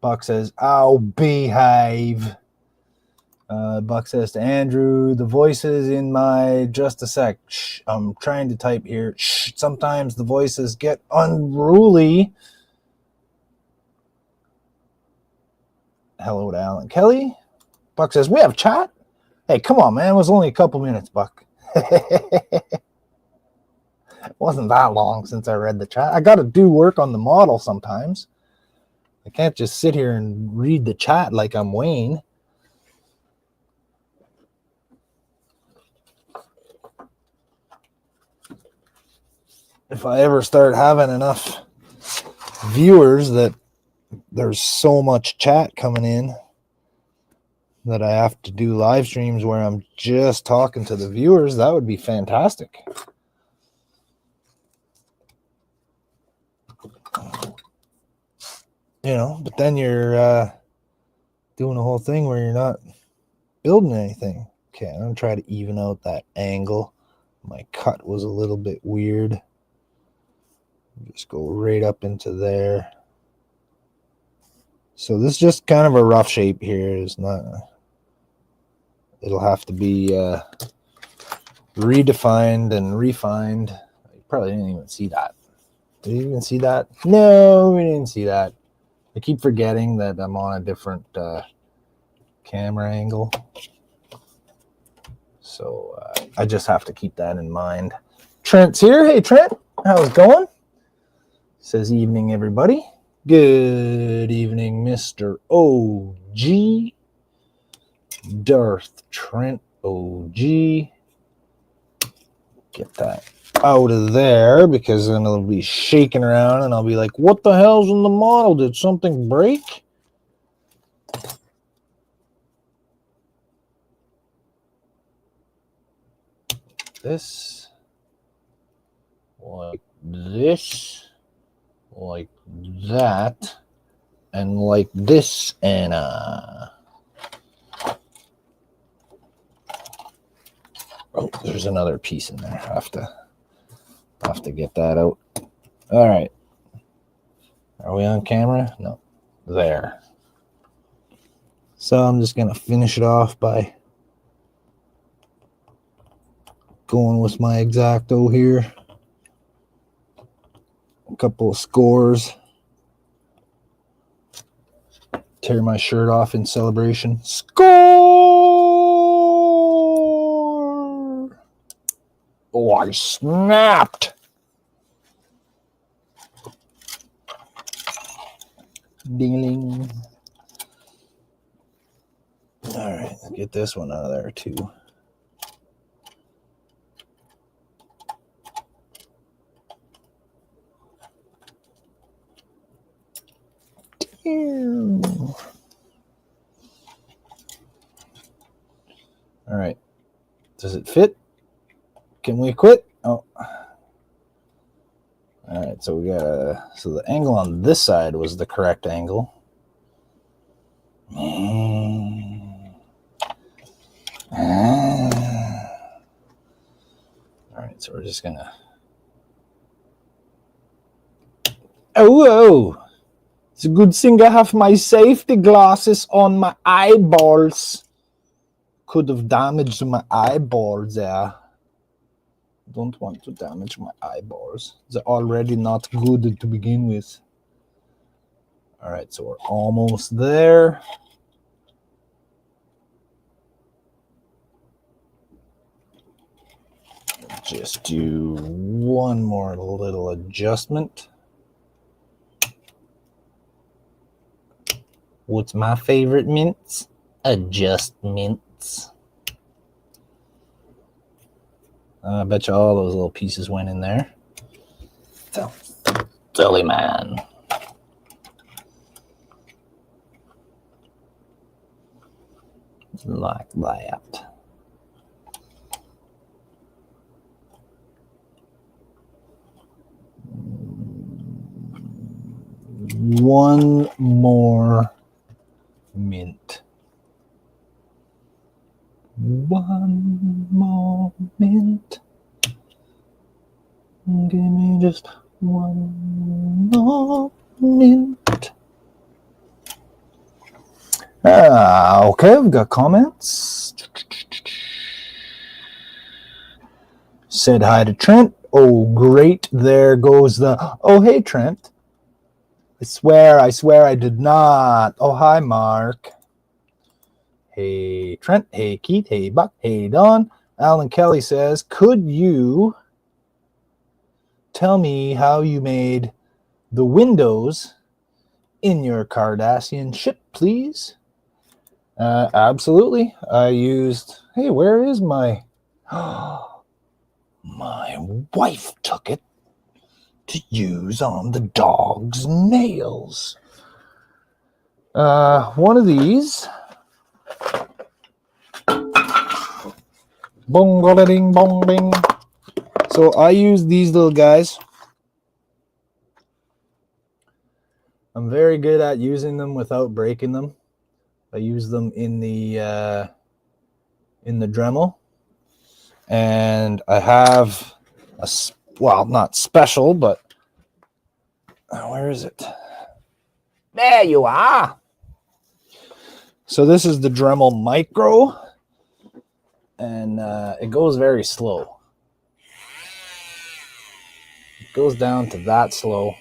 Buck says, "I'll behave." Buck says to Andrew, the voices in my just a sec. Shh, I'm trying to type here. Shh, sometimes the voices get unruly. Hello to Alan Kelly. Buck says, we have chat? Hey, come on, man. It was only a couple minutes, Buck. It wasn't that long since I read the chat. I got to do work on the model sometimes. I can't just sit here and read the chat like I'm Wayne. If I ever start having enough viewers that there's so much chat coming in that I have to do live streams where I'm just talking to the viewers, that would be fantastic. You know, but then you're doing a whole thing where you're not building anything. Okay, I'm going to try to even out that angle. My cut was a little bit weird. Just go right up into there. So this is just kind of a rough shape here. It's not. It'll have to be redefined and refined. You probably didn't even see that. Did you even see that? No, we didn't see that. I keep forgetting that I'm on a different camera angle. So I just have to keep that in mind. Trent's here. Hey, Trent. How's it going? Says evening, everybody. Good evening, Mr. OG. Darth Trent OG. Get that out of there because then it'll be shaking around and I'll be like, what the hell's in the model? Did something break? This. Like this. Like that. And like this. And oh, there's another piece in there. I have to get that out. All right. Are we on camera? No. There. So I'm just going to finish it off by going with my X-Acto here. A couple of scores. Tear my shirt off in celebration. Score! Oh, I snapped. Ding-a-ling. All right, let's get this one out of there too. All right. Does it fit? Can we quit? Oh. All right, so we got so the angle on this side was the correct angle. All right, so we're just gonna. Oh, it's a good thing I have my safety glasses on my eyeballs. Could have damaged my eyeballs there. Don't want to damage my eyeballs. They're already not good to begin with. All right, so we're almost there. Just do one more little adjustment. What's my favorite mints? Adjustments. I bet you all those little pieces went in there. Silly man. Like that. One more mint. One more mint. Give me just one more mint. Okay, we've got comments. Said hi to Trent. Oh, great. There goes the... Oh, hey, Trent. I swear I did not. Oh, hi, Mark. Hey, Trent. Hey, Keith. Hey, Buck. Hey, Don. Alan Kelly says, could you tell me how you made the windows in your Cardassian ship, please? Absolutely. I used... Hey, where is my... My wife took it to use on the dog's nails. One of these. Bong-a-ding, bong-ding. So I use these little guys. I'm very good at using them without breaking them. I use them in the Dremel. And I have a, well, not special, but where is it? There you are. So this is the Dremel Micro, and it goes very slow. It goes down to that slow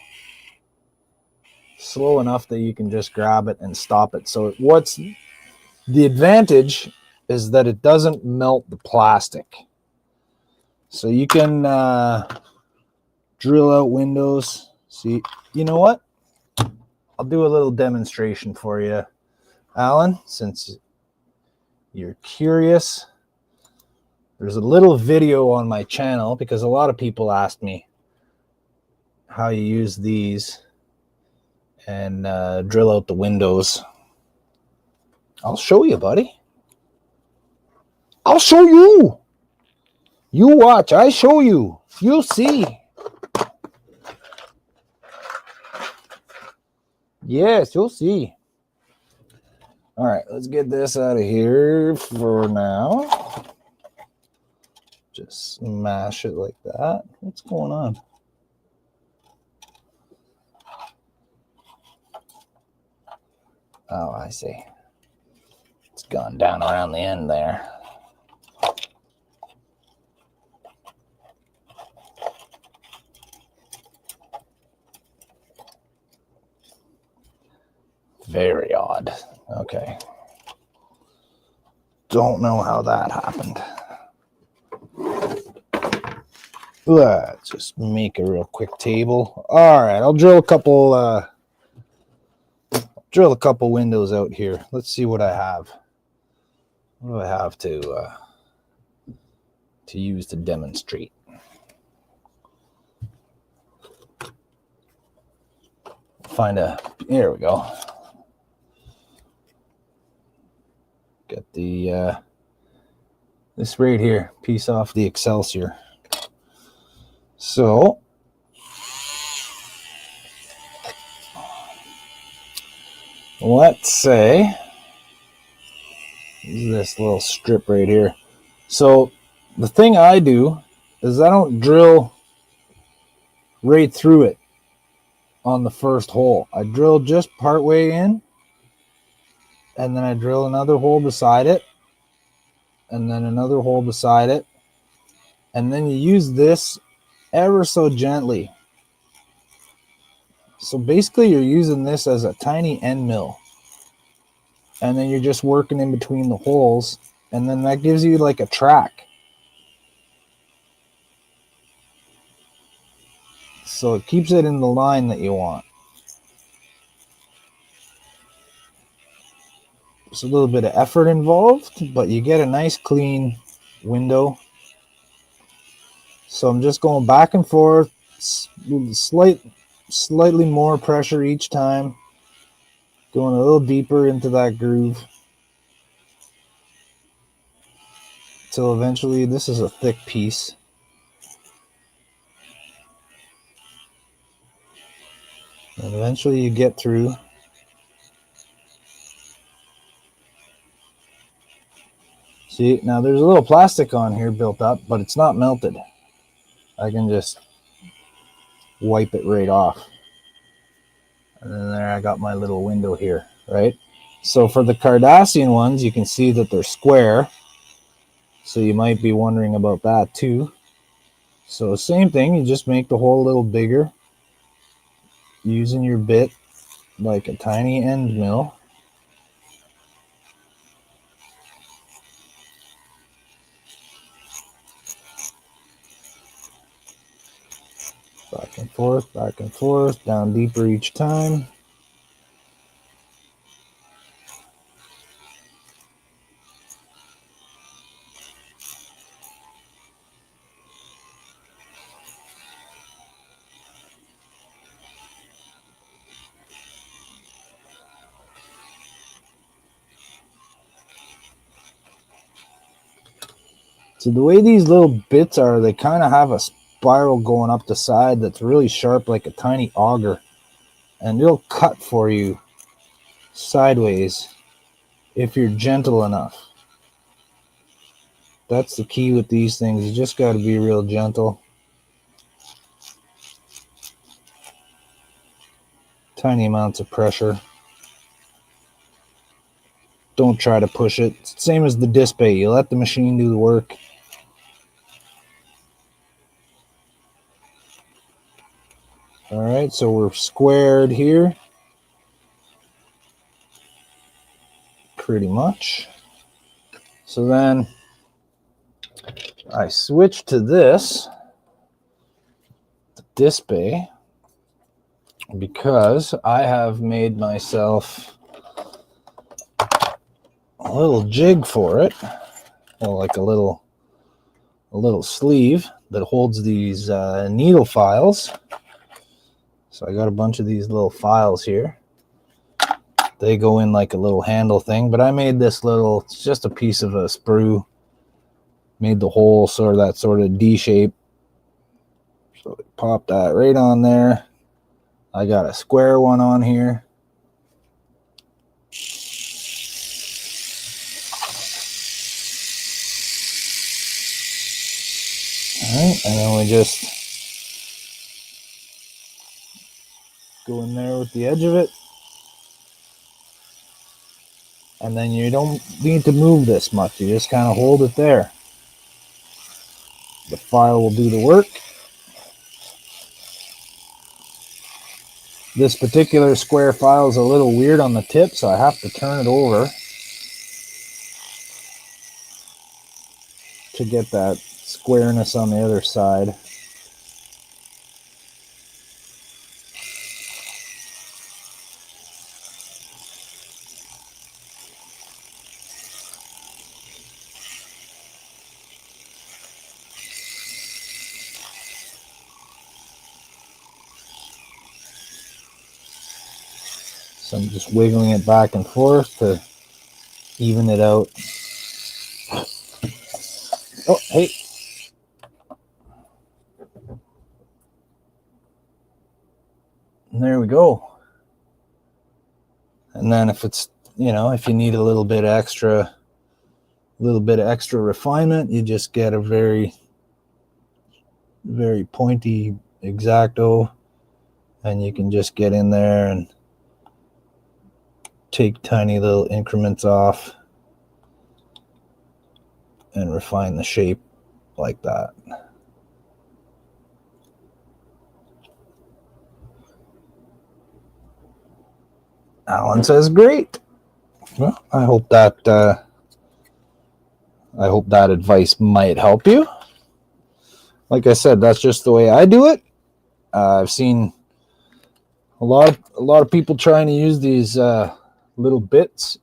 enough that you can just grab it and stop it. So what's the advantage is that it doesn't melt the plastic. So you can drill out windows. See, you know what? I'll do a little demonstration for you, Alan, since you're curious. There's a little video on my channel because a lot of people asked me how you use these and drill out the windows. I'll show you, buddy. I'll show you. You watch. I show you. You'll see. Yes, you'll see. All right, let's get this out of here for now. Just smash it like that. What's going on? Oh, I see. It's gone down around the end there. Very odd. Okay. Don't know how that happened. Let's just make a real quick table. All right, I'll drill a couple windows out here. Let's see what I have. What do I have to use to demonstrate? Here we go. Got the this right here, piece off the Excelsior. So let's say this little strip right here. So the thing I do is I don't drill right through it on the first hole. I drill just part way in, and then I drill another hole beside it, and then another hole beside it. And then you use this ever so gently. So basically you're using this as a tiny end mill. And then you're just working in between the holes. And then that gives you like a track. So it keeps it in the line that you want. There's a little bit of effort involved, but you get a nice clean window. So I'm just going back and forth, slightly more pressure each time, going a little deeper into that groove. Till eventually, this is a thick piece. And eventually you get through. See, now there's a little plastic on here built up, but it's not melted. I can just wipe it right off. And then there I got my little window here, right? So for the Cardassian ones, you can see that they're square. So you might be wondering about that too. So same thing, you just make the hole a little bigger using your bit like a tiny end mill. Back and forth, down deeper each time. So the way these little bits are, they kind of have a spiral going up the side that's really sharp like a tiny auger. And it'll cut for you sideways if you're gentle enough. That's the key with these things. You just got to be real gentle. Tiny amounts of pressure. Don't try to push it. Same as the disc bay. You let the machine do the work. All right, so we're squared here. Pretty much. So then I switch to this, the disc bay, because I have made myself a little jig for it. Well, like a little sleeve that holds these needle files. So I got a bunch of these little files here. They go in like a little handle thing, but I made this little, it's just a piece of a sprue. Made the hole that sort of D shape. So pop that right on there. I got a square one on here. Alright, and then we just go in there with the edge of it. And then you don't need to move this much. You just kind of hold it there. The file will do the work. This particular square file is a little weird on the tip, so I have to turn it over to get that squareness on the other side. So I'm just wiggling it back and forth to even it out. Oh, hey. And there we go. And then if it's, if you need a little bit extra refinement, you just get a very, very pointy X-Acto, and you can just get in there and take tiny little increments off. and refine the shape like that. Alan says, great. Well, I hope that advice might help you. Like I said, that's just the way I do it. I've seen a lot of people trying to use these little bits.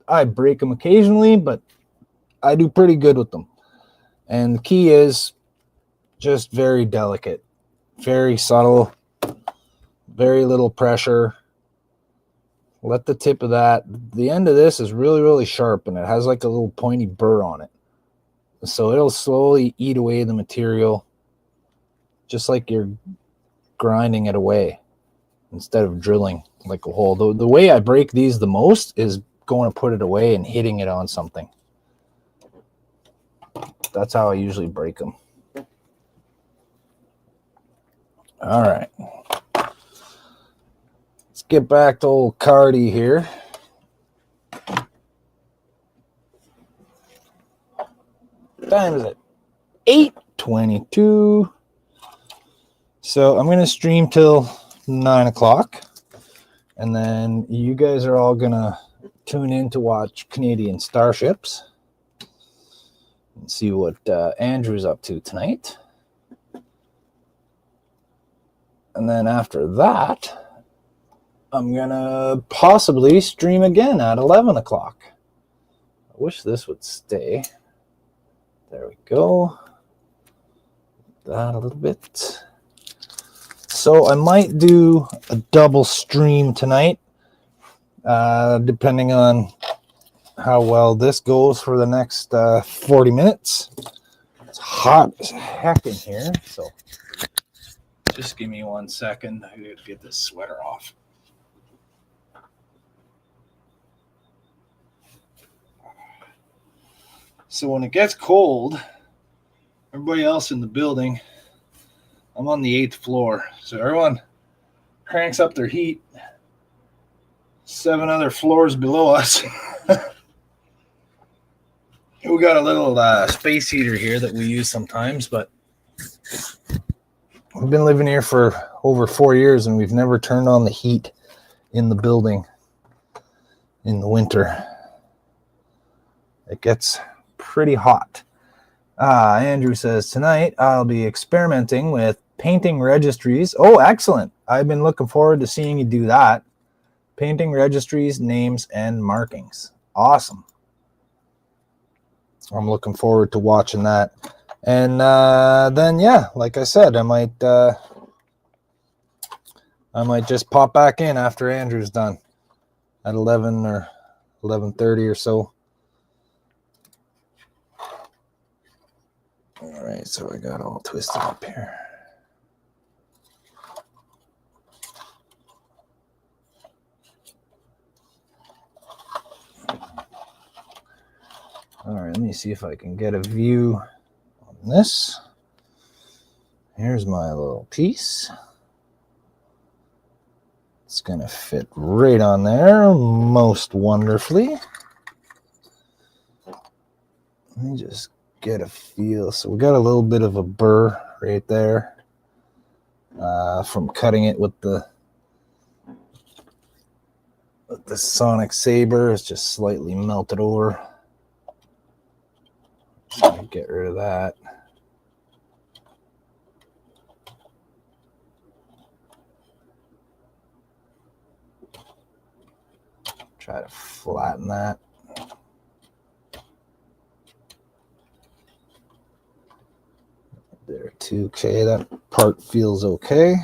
I break them occasionally, but I do pretty good with them. And the key is just very delicate, very subtle, very little pressure. Let the tip of that, the end of this is really, really sharp, and it has like a little pointy burr on it. So it'll slowly eat away the material, just like you're grinding it away instead of drilling like a hole. The way I break these the most is going to put it away and hitting it on something. That's how I usually break them. All right. Let's get back to old Cardi here. What time is it? 8:22. So I'm going to stream till 9 o'clock. And then you guys are all going to tune in to watch Canadian Starships and see what Andrew's up to tonight. And then after that, I'm going to possibly stream again at 11 o'clock. I wish this would stay. There we go. That a little bit. So I might do a double stream tonight, depending on how well this goes for the next 40 minutes. It's hot as heck in here, so just give me 1 second. I gotta get this sweater off. So when it gets cold, everybody else in the building, I'm on the 8th floor, so everyone cranks up their heat. 7 other floors below us. We got a little space heater here that we use sometimes, but we've been living here for over 4 years and we've never turned on the heat in the building in the winter. It gets pretty hot. Andrew says, tonight I'll be experimenting with painting registries. Oh, excellent. I've been looking forward to seeing you do that. Painting registries, names, and markings. Awesome. I'm looking forward to watching that. And then, yeah, like I said, I might just pop back in after Andrew's done at 11 or 11:30 or so. All right, so I got all twisted up here. All right, let me see if I can get a view on this. Here's my little piece. It's going to fit right on there most wonderfully. Let me just get a feel. So we got a little bit of a burr right there from cutting it with the sonic saber. It's just slightly melted over. Get rid of that. Try to flatten that. There too. Okay, that part feels okay.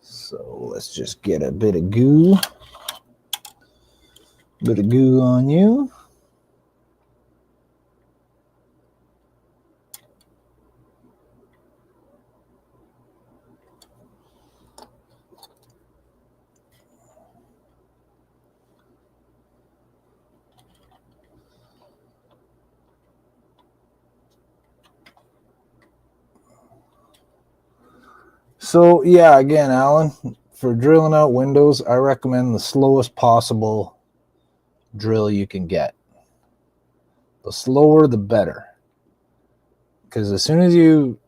So let's just get a bit of goo. Bit of goo on you. So yeah, again, Alan, for drilling out windows, I recommend the slowest possible drill you can get. The slower, the better. Because as soon as you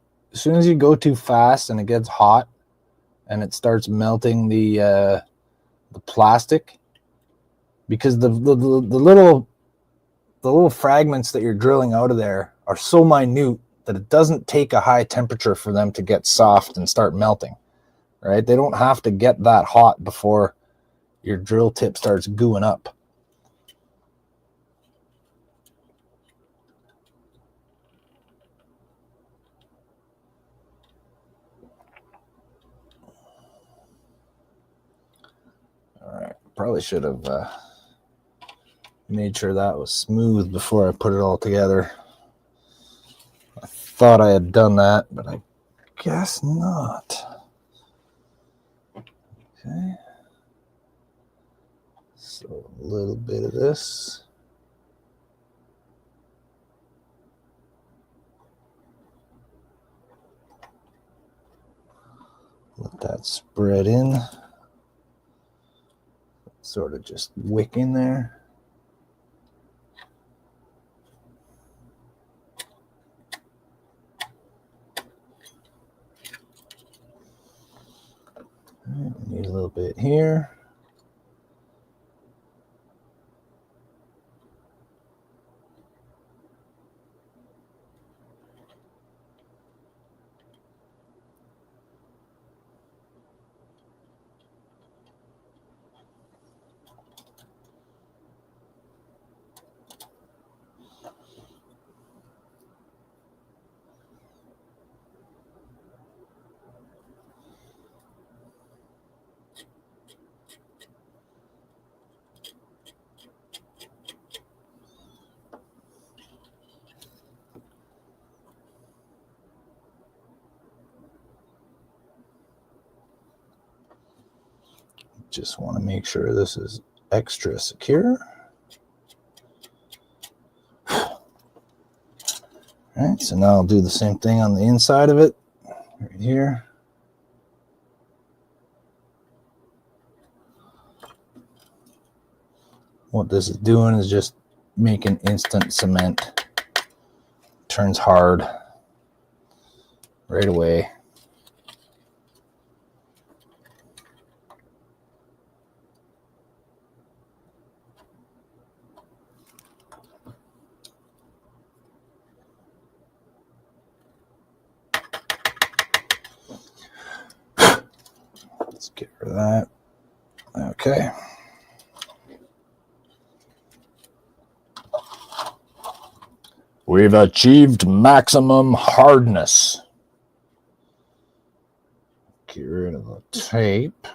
go too fast and it gets hot and it starts melting the plastic, because the little fragments that you're drilling out of there are so minute that it doesn't take a high temperature for them to get soft and start melting, right? They don't have to get that hot before your drill tip starts gooing up. All right, probably should have made sure that was smooth before I put it all together. I thought I had done that, but I guess not. Okay. So a little bit of this. Let that spread in. Sort of just wick in there. Need a little bit here. Just want to make sure this is extra secure. All right, so now I'll do the same thing on the inside of it, right here. What this is doing is just making instant cement. Turns hard right away. Let's get rid of that. Okay. We've achieved maximum hardness. Get rid of the tape.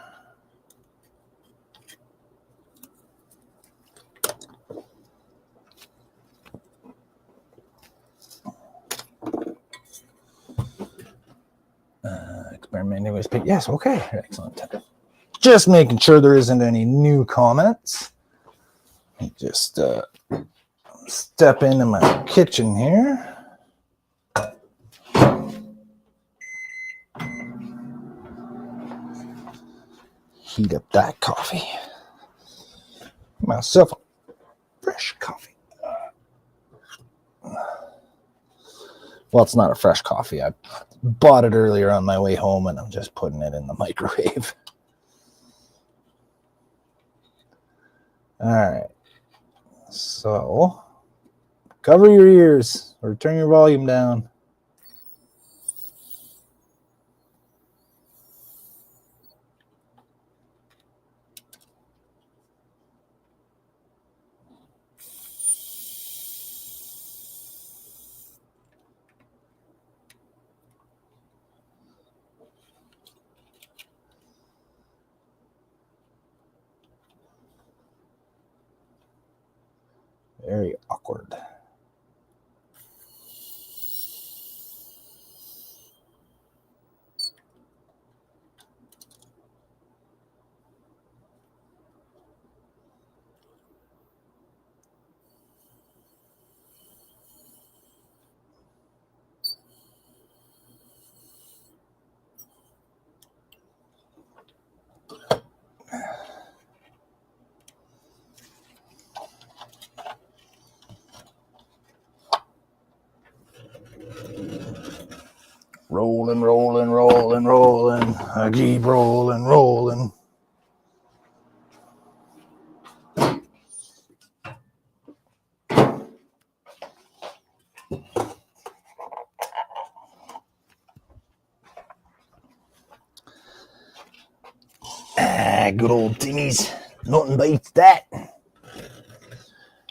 Experimenting with tape. Yes, okay. Excellent. Just making sure there isn't any new comments. Just step into my kitchen here. Heat up that coffee. Myself a fresh coffee. Well, it's not a fresh coffee. I bought it earlier on my way home and I'm just putting it in the microwave. All right. So, cover your ears or turn your volume down. Very awkward. rolling, rolling, rolling, rolling. I keep rolling, rolling. Good old Timmy's. Nothing beats that.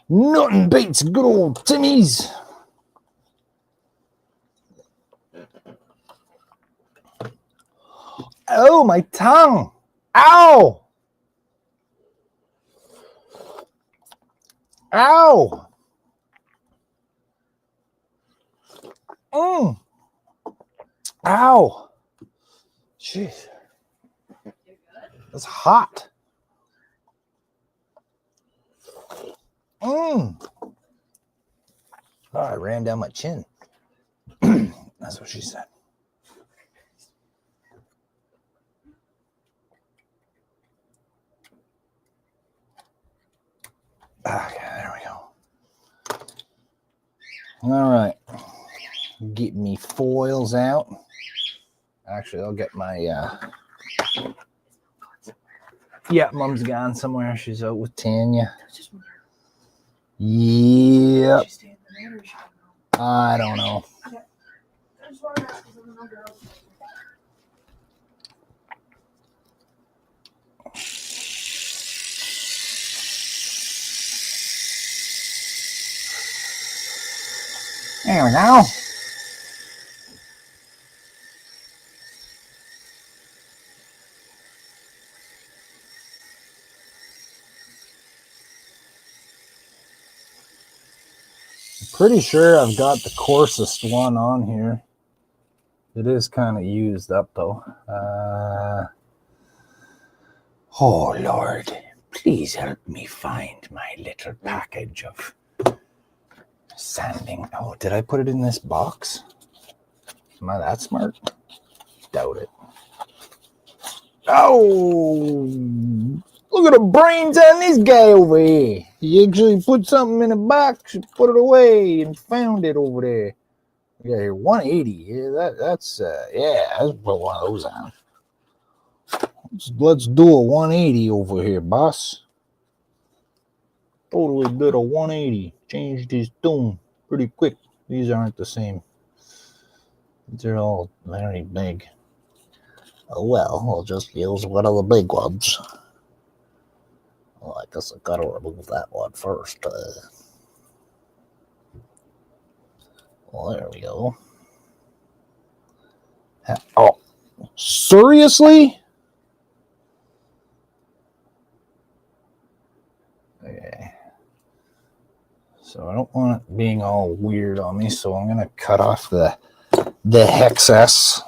Nothing beats good old Timmy's. Oh, my tongue. Ow. Ow. Ow. Jeez. That's hot. Oh, I ran down my chin. That's what she said. Okay, there we go. All right. Get me foils out. Actually, I'll get my... Yeah, Mom's gone somewhere. She's out with Tanya. Yep. I don't know. There we go. Pretty sure I've got the coarsest one on here. It is kind of used up though. Oh Lord, please help me find my little package of sanding. Oh, did I put it in this box? Am I that smart? Doubt it. Oh, look at the brains on this guy over here. He actually put something in a box, put it away, and found it over there. Yeah, here 180. Yeah, that's put one of those on. Let's do a 180 over here, boss. Totally did a 180. Changed his tune pretty quick. These aren't the same. They're all very big. Oh well, I'll just use one of the big ones. Well, I guess I gotta remove that one first. Well, there we go. Oh, seriously? Okay. So I don't want it being all weird on me, so I'm gonna cut off the excess.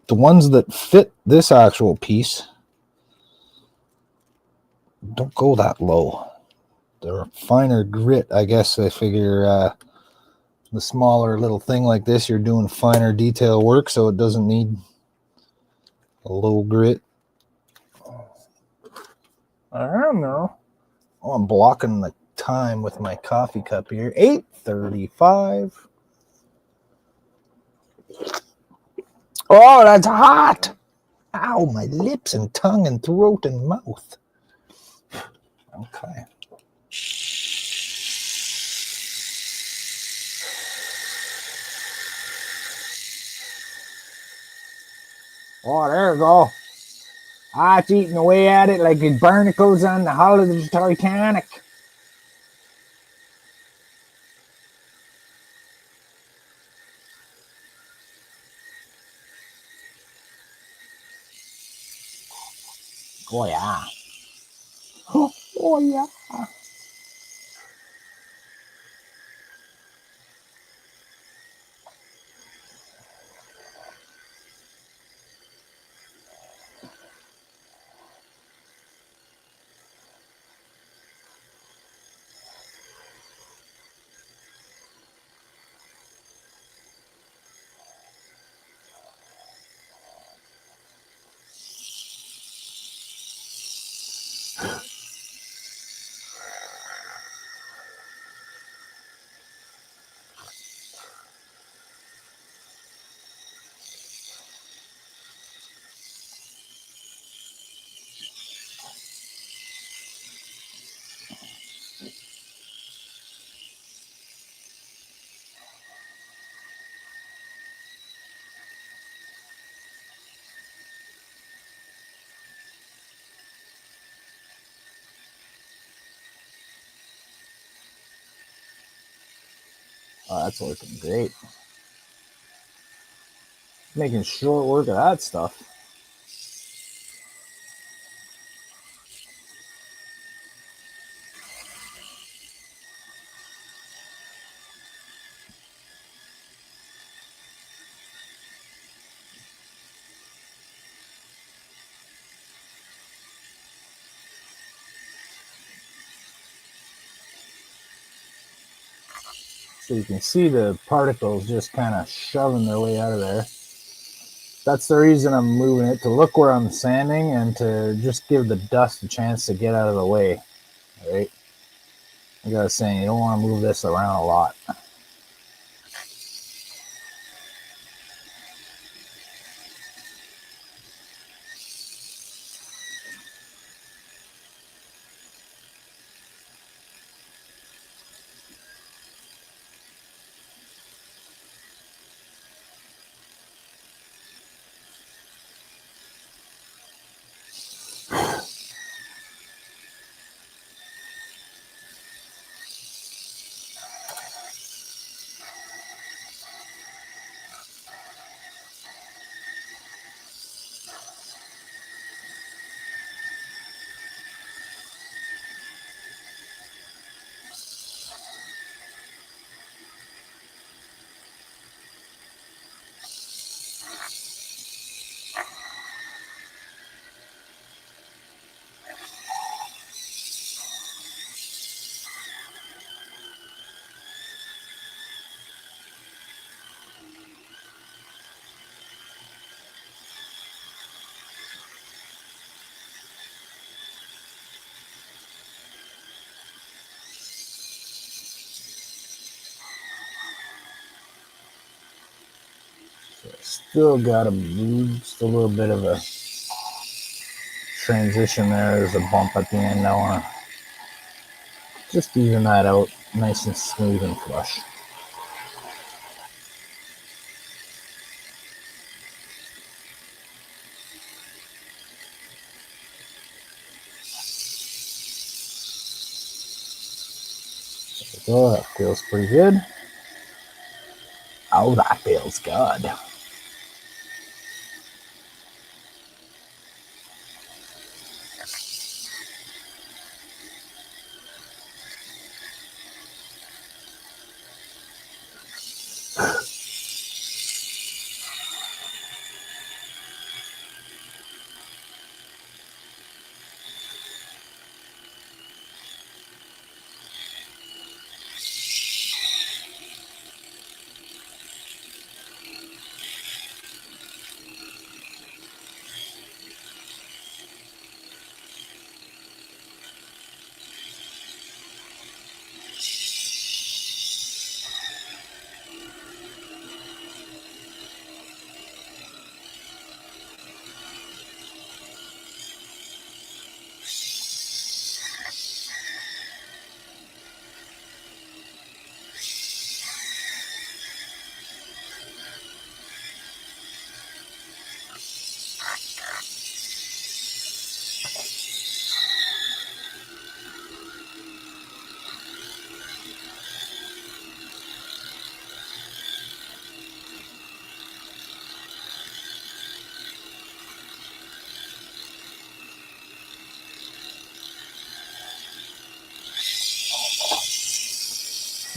The ones that fit this actual piece don't go that low. They're finer grit, I guess. I figure the smaller little thing like this, you're doing finer detail work, so it doesn't need a low grit. I don't know. Oh, I'm blocking the time with my coffee cup here. 8:35. Oh, that's hot. Ow, my lips and tongue and throat and mouth. Okay. Oh, there we go. Ah, it's eating away at it like the barnacles on the hull of the Titanic. Oh, yeah. Oh, yeah. Oh, that's working great. Making short work of that stuff. So you can see the particles just kind of shoving their way out of there. That's the reason I'm moving it, to look where I'm sanding and to just give the dust a chance to get out of the way. All right. Like I was saying, you don't want to move this around a lot. So still got just a little bit of a transition there. There's a bump at the end. I want to just even that out nice and smooth and flush. So that feels pretty good. Oh, that feels good.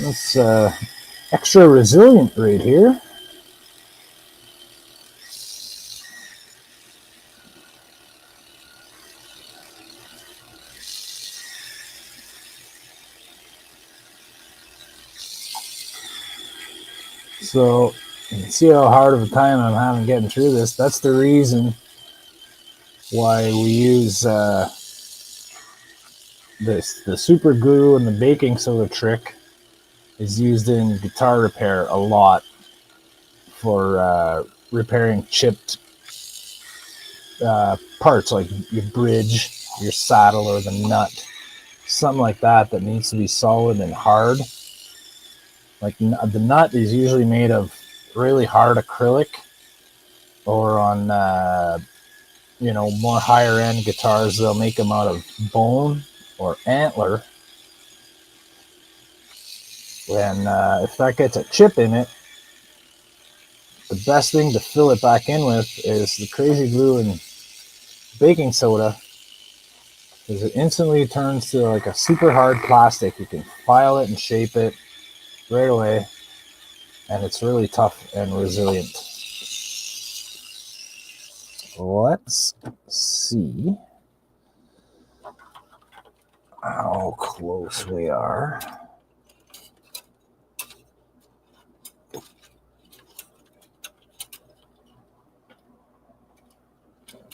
That's extra resilient right here. So you can see how hard of a time I'm having getting through this. That's the reason why we use the super glue and the baking soda trick is used in guitar repair a lot for repairing chipped parts like your bridge, your saddle, or the nut. Something like that needs to be solid and hard. Like the nut is usually made of really hard acrylic, or on more higher end guitars they'll make them out of bone or antler, And if that gets a chip in it, the best thing to fill it back in with is the crazy glue and baking soda, because it instantly turns to like a super hard plastic. You can file it and shape it right away, and it's really tough and resilient. Let's see how close we are.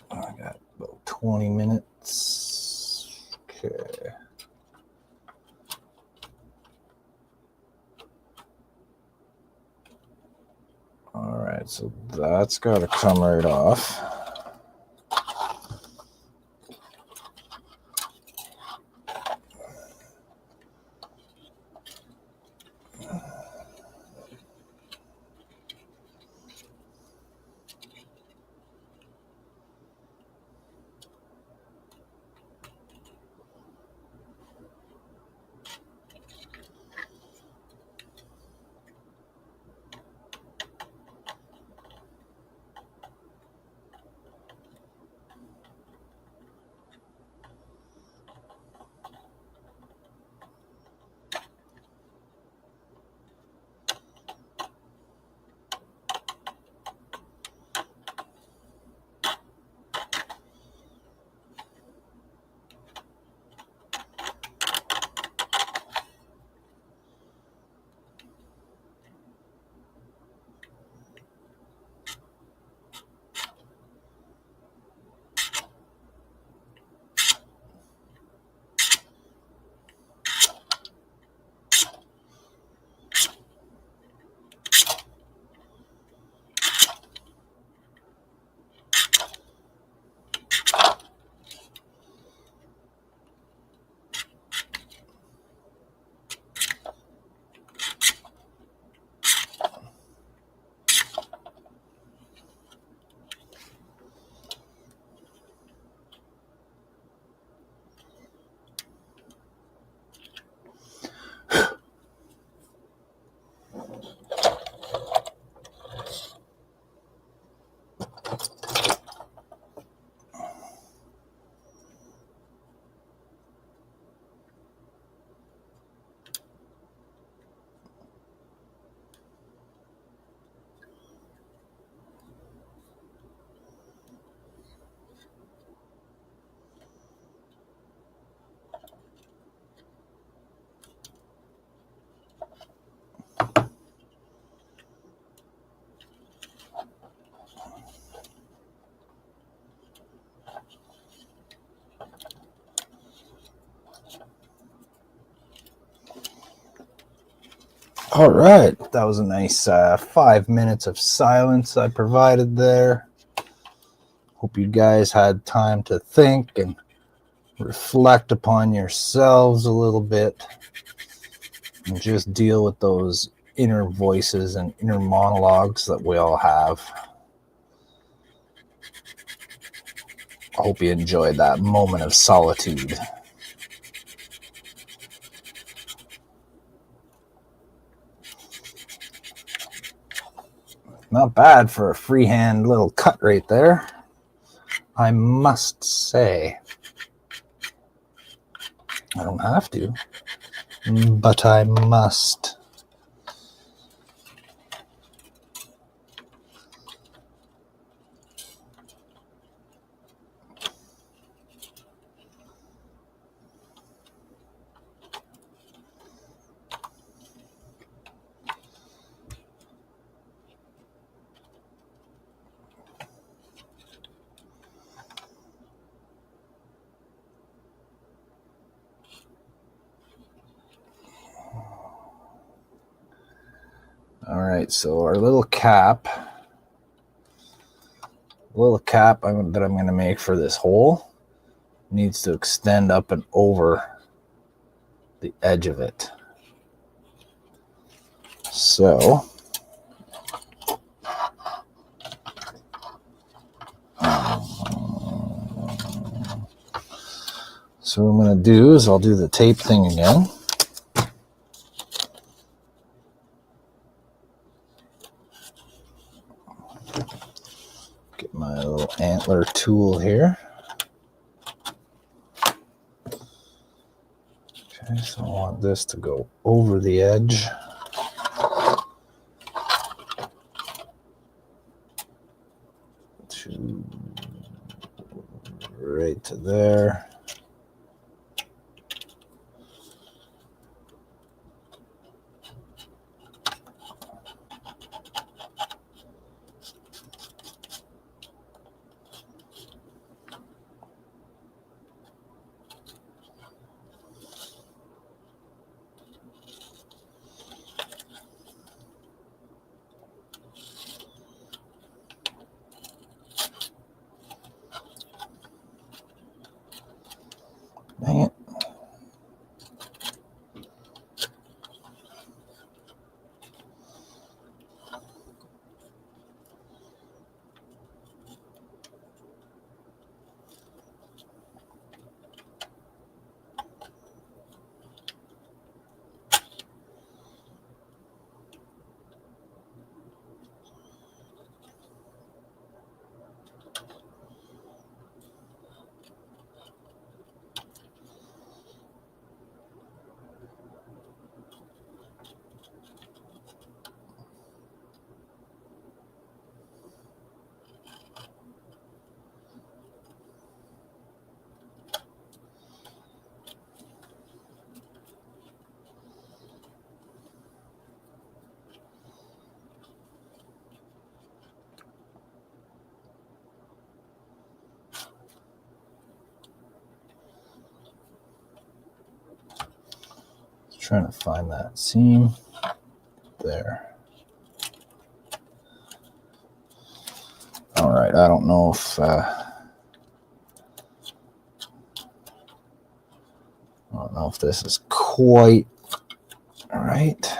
I got about 20 minutes. Okay. All right, so that's got to come right off. All right, that was a nice 5 minutes of silence I provided there. Hope you guys had time to think and reflect upon yourselves a little bit and just deal with those inner voices and inner monologues that we all have. I hope you enjoyed that moment of solitude. Not bad for a freehand little cut right there, I must say. I don't have to, but I must. All right, so our little cap that I'm going to make for this hole needs to extend up and over the edge of it. So what I'm going to do is I'll do the tape thing again. my little antler tool here. Okay, so I want this to go over the edge. To right to there. Dang it. Trying to find that seam there. All right, I don't know if this is quite all right.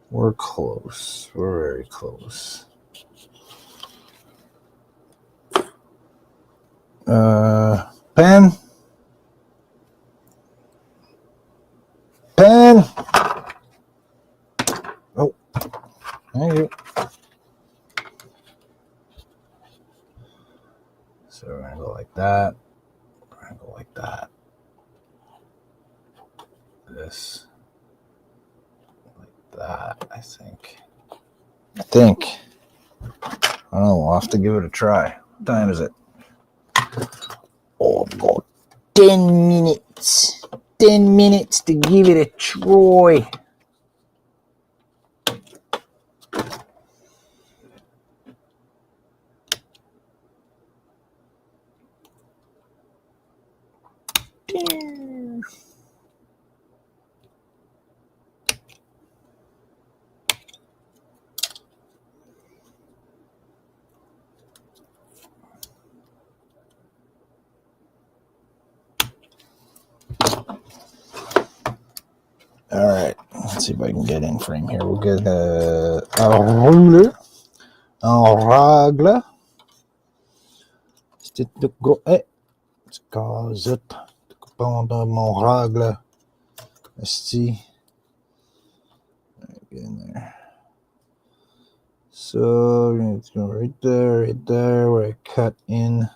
We're close. We're very close. Pen. Oh, thank you. So we're gonna go like that. We're gonna go like that. This. Like that, I think. I don't know, we'll have to give it a try. What time is it? Oh, I've got 10 minutes. 10 minutes to give it a try. All right, let's see if I can get in frame here. We'll get a ruler, un règle. C'est le gros. C'est casette. Prendre mon règle. Esti. Get in there. So we're going to go right there, where I cut in.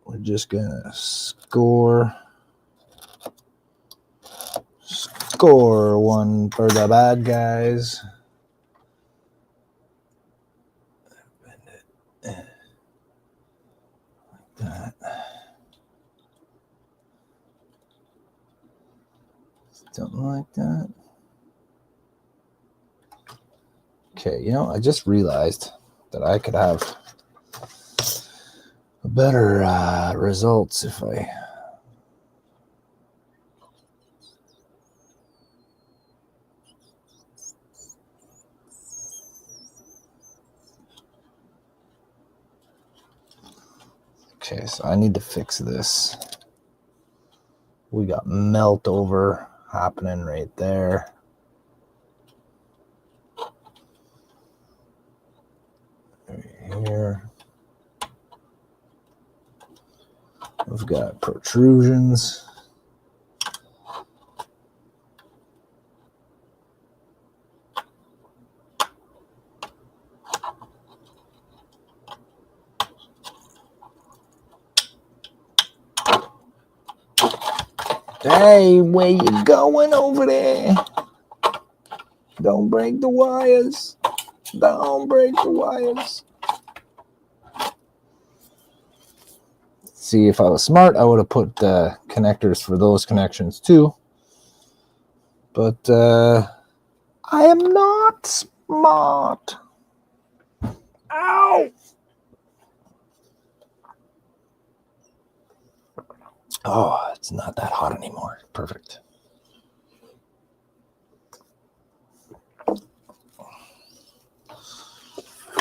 We're just gonna score one for the bad guys. Bend it like that. Something like that. Okay, I just realized that I could have better results if I okay, so I need to fix this. We got melt over happening right there. Right here. We've got protrusions. Hey, where you going over there? Don't break the wires. Don't break the wires. See, if I was smart, I would have put connectors for those connections too. But I am not smart. Ow! Oh, it's not that hot anymore. Perfect.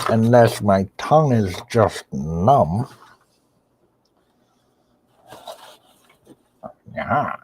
Unless my tongue is just numb. Yeah.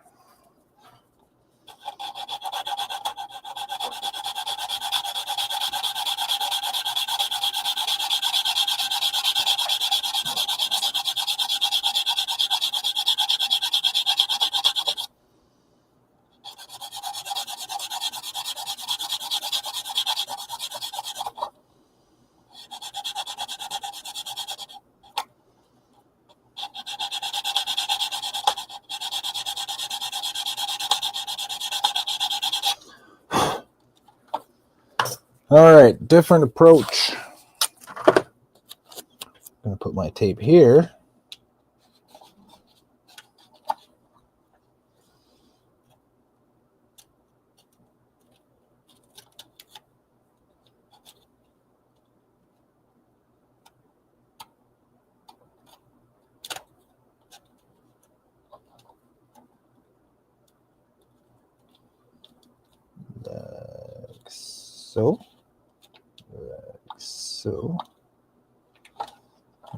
All right, different approach. I'm going to put my tape here. Like so. So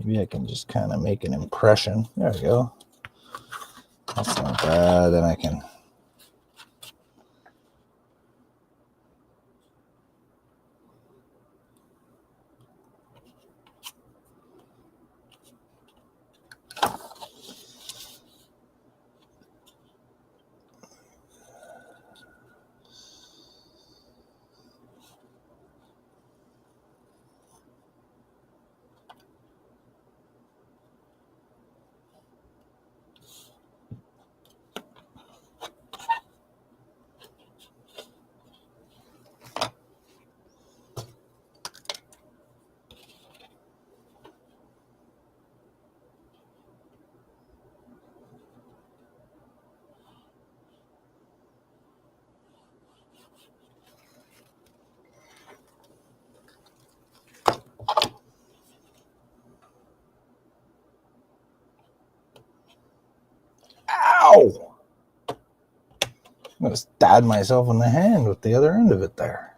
maybe I can just kind of make an impression. There we go. That's not bad. Then I can Ow! I'm going to stab myself in the hand with the other end of it there.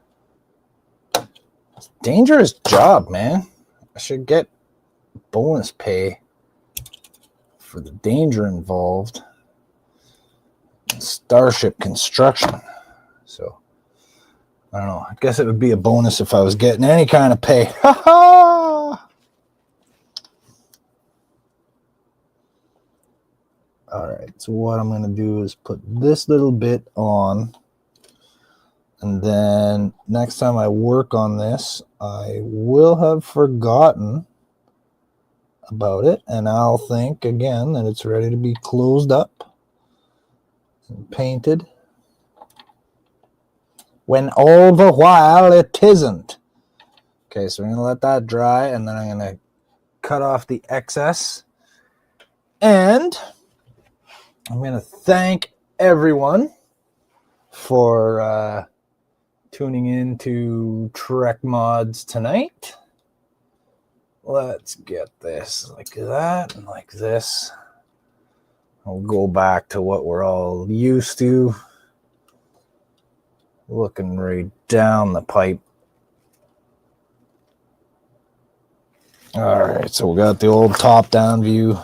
It's a dangerous job, man. I should get bonus pay for the danger involved in starship construction. So, I don't know. I guess it would be a bonus if I was getting any kind of pay. Ha ha! All right, so what I'm going to do is put this little bit on, and then next time I work on this, I will have forgotten about it, and I'll think again that it's ready to be closed up and painted, when all the while it isn't. Okay, so I'm going to let that dry, and then I'm going to cut off the excess, and I'm going to thank everyone for tuning in to Trek Mods tonight. Let's get this like that and like this. I'll go back to what we're all used to. Looking right down the pipe. All right, so we got the old top-down view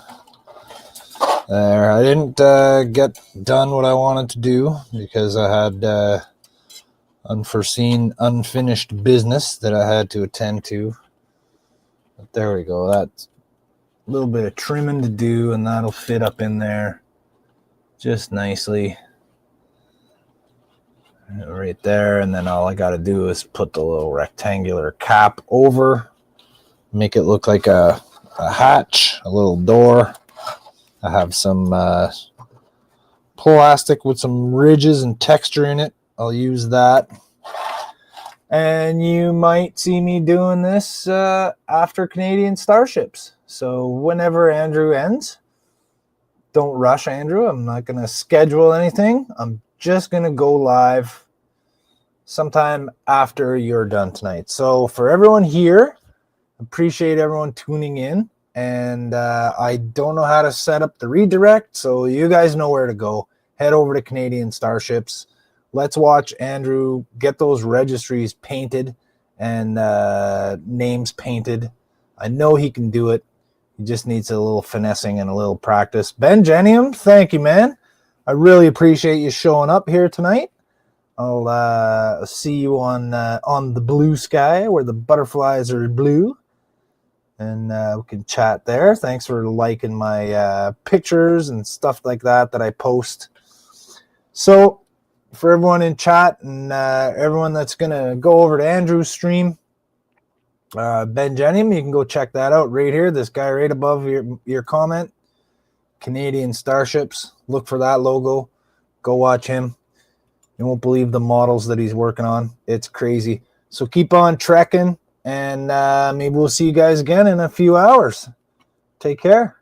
there. I didn't get done what I wanted to do because I had unforeseen, unfinished business that I had to attend to. But there we go. That's a little bit of trimming to do, and that'll fit up in there just nicely. Right there, and then all I got to do is put the little rectangular cap over, make it look like a hatch, a little door. I have some plastic with some ridges and texture in it. I'll use that. And you might see me doing this after Canadian Starships. So whenever Andrew ends, don't rush, Andrew. I'm not going to schedule anything. I'm just going to go live sometime after you're done tonight. So for everyone here, appreciate everyone tuning in. And I don't know how to set up the redirect, so you guys know where to go. Head over to Canadian Starships. Let's watch Andrew get those registries painted and names painted. I know he can do it. He just needs a little finessing and a little practice. Ben Genium, thank you, man. I really appreciate you showing up here tonight. I'll see you on the blue sky where the butterflies are blue. And we can chat there. Thanks for liking my pictures and stuff like that I post. So for everyone in chat and everyone that's going to go over to Andrew's stream, Ben Genium, you can go check that out right here. This guy right above your comment, Canadian Starships. Look for that logo. Go watch him. You won't believe the models that he's working on. It's crazy. So keep on trekking, and maybe we'll see you guys again in a few hours. Take care.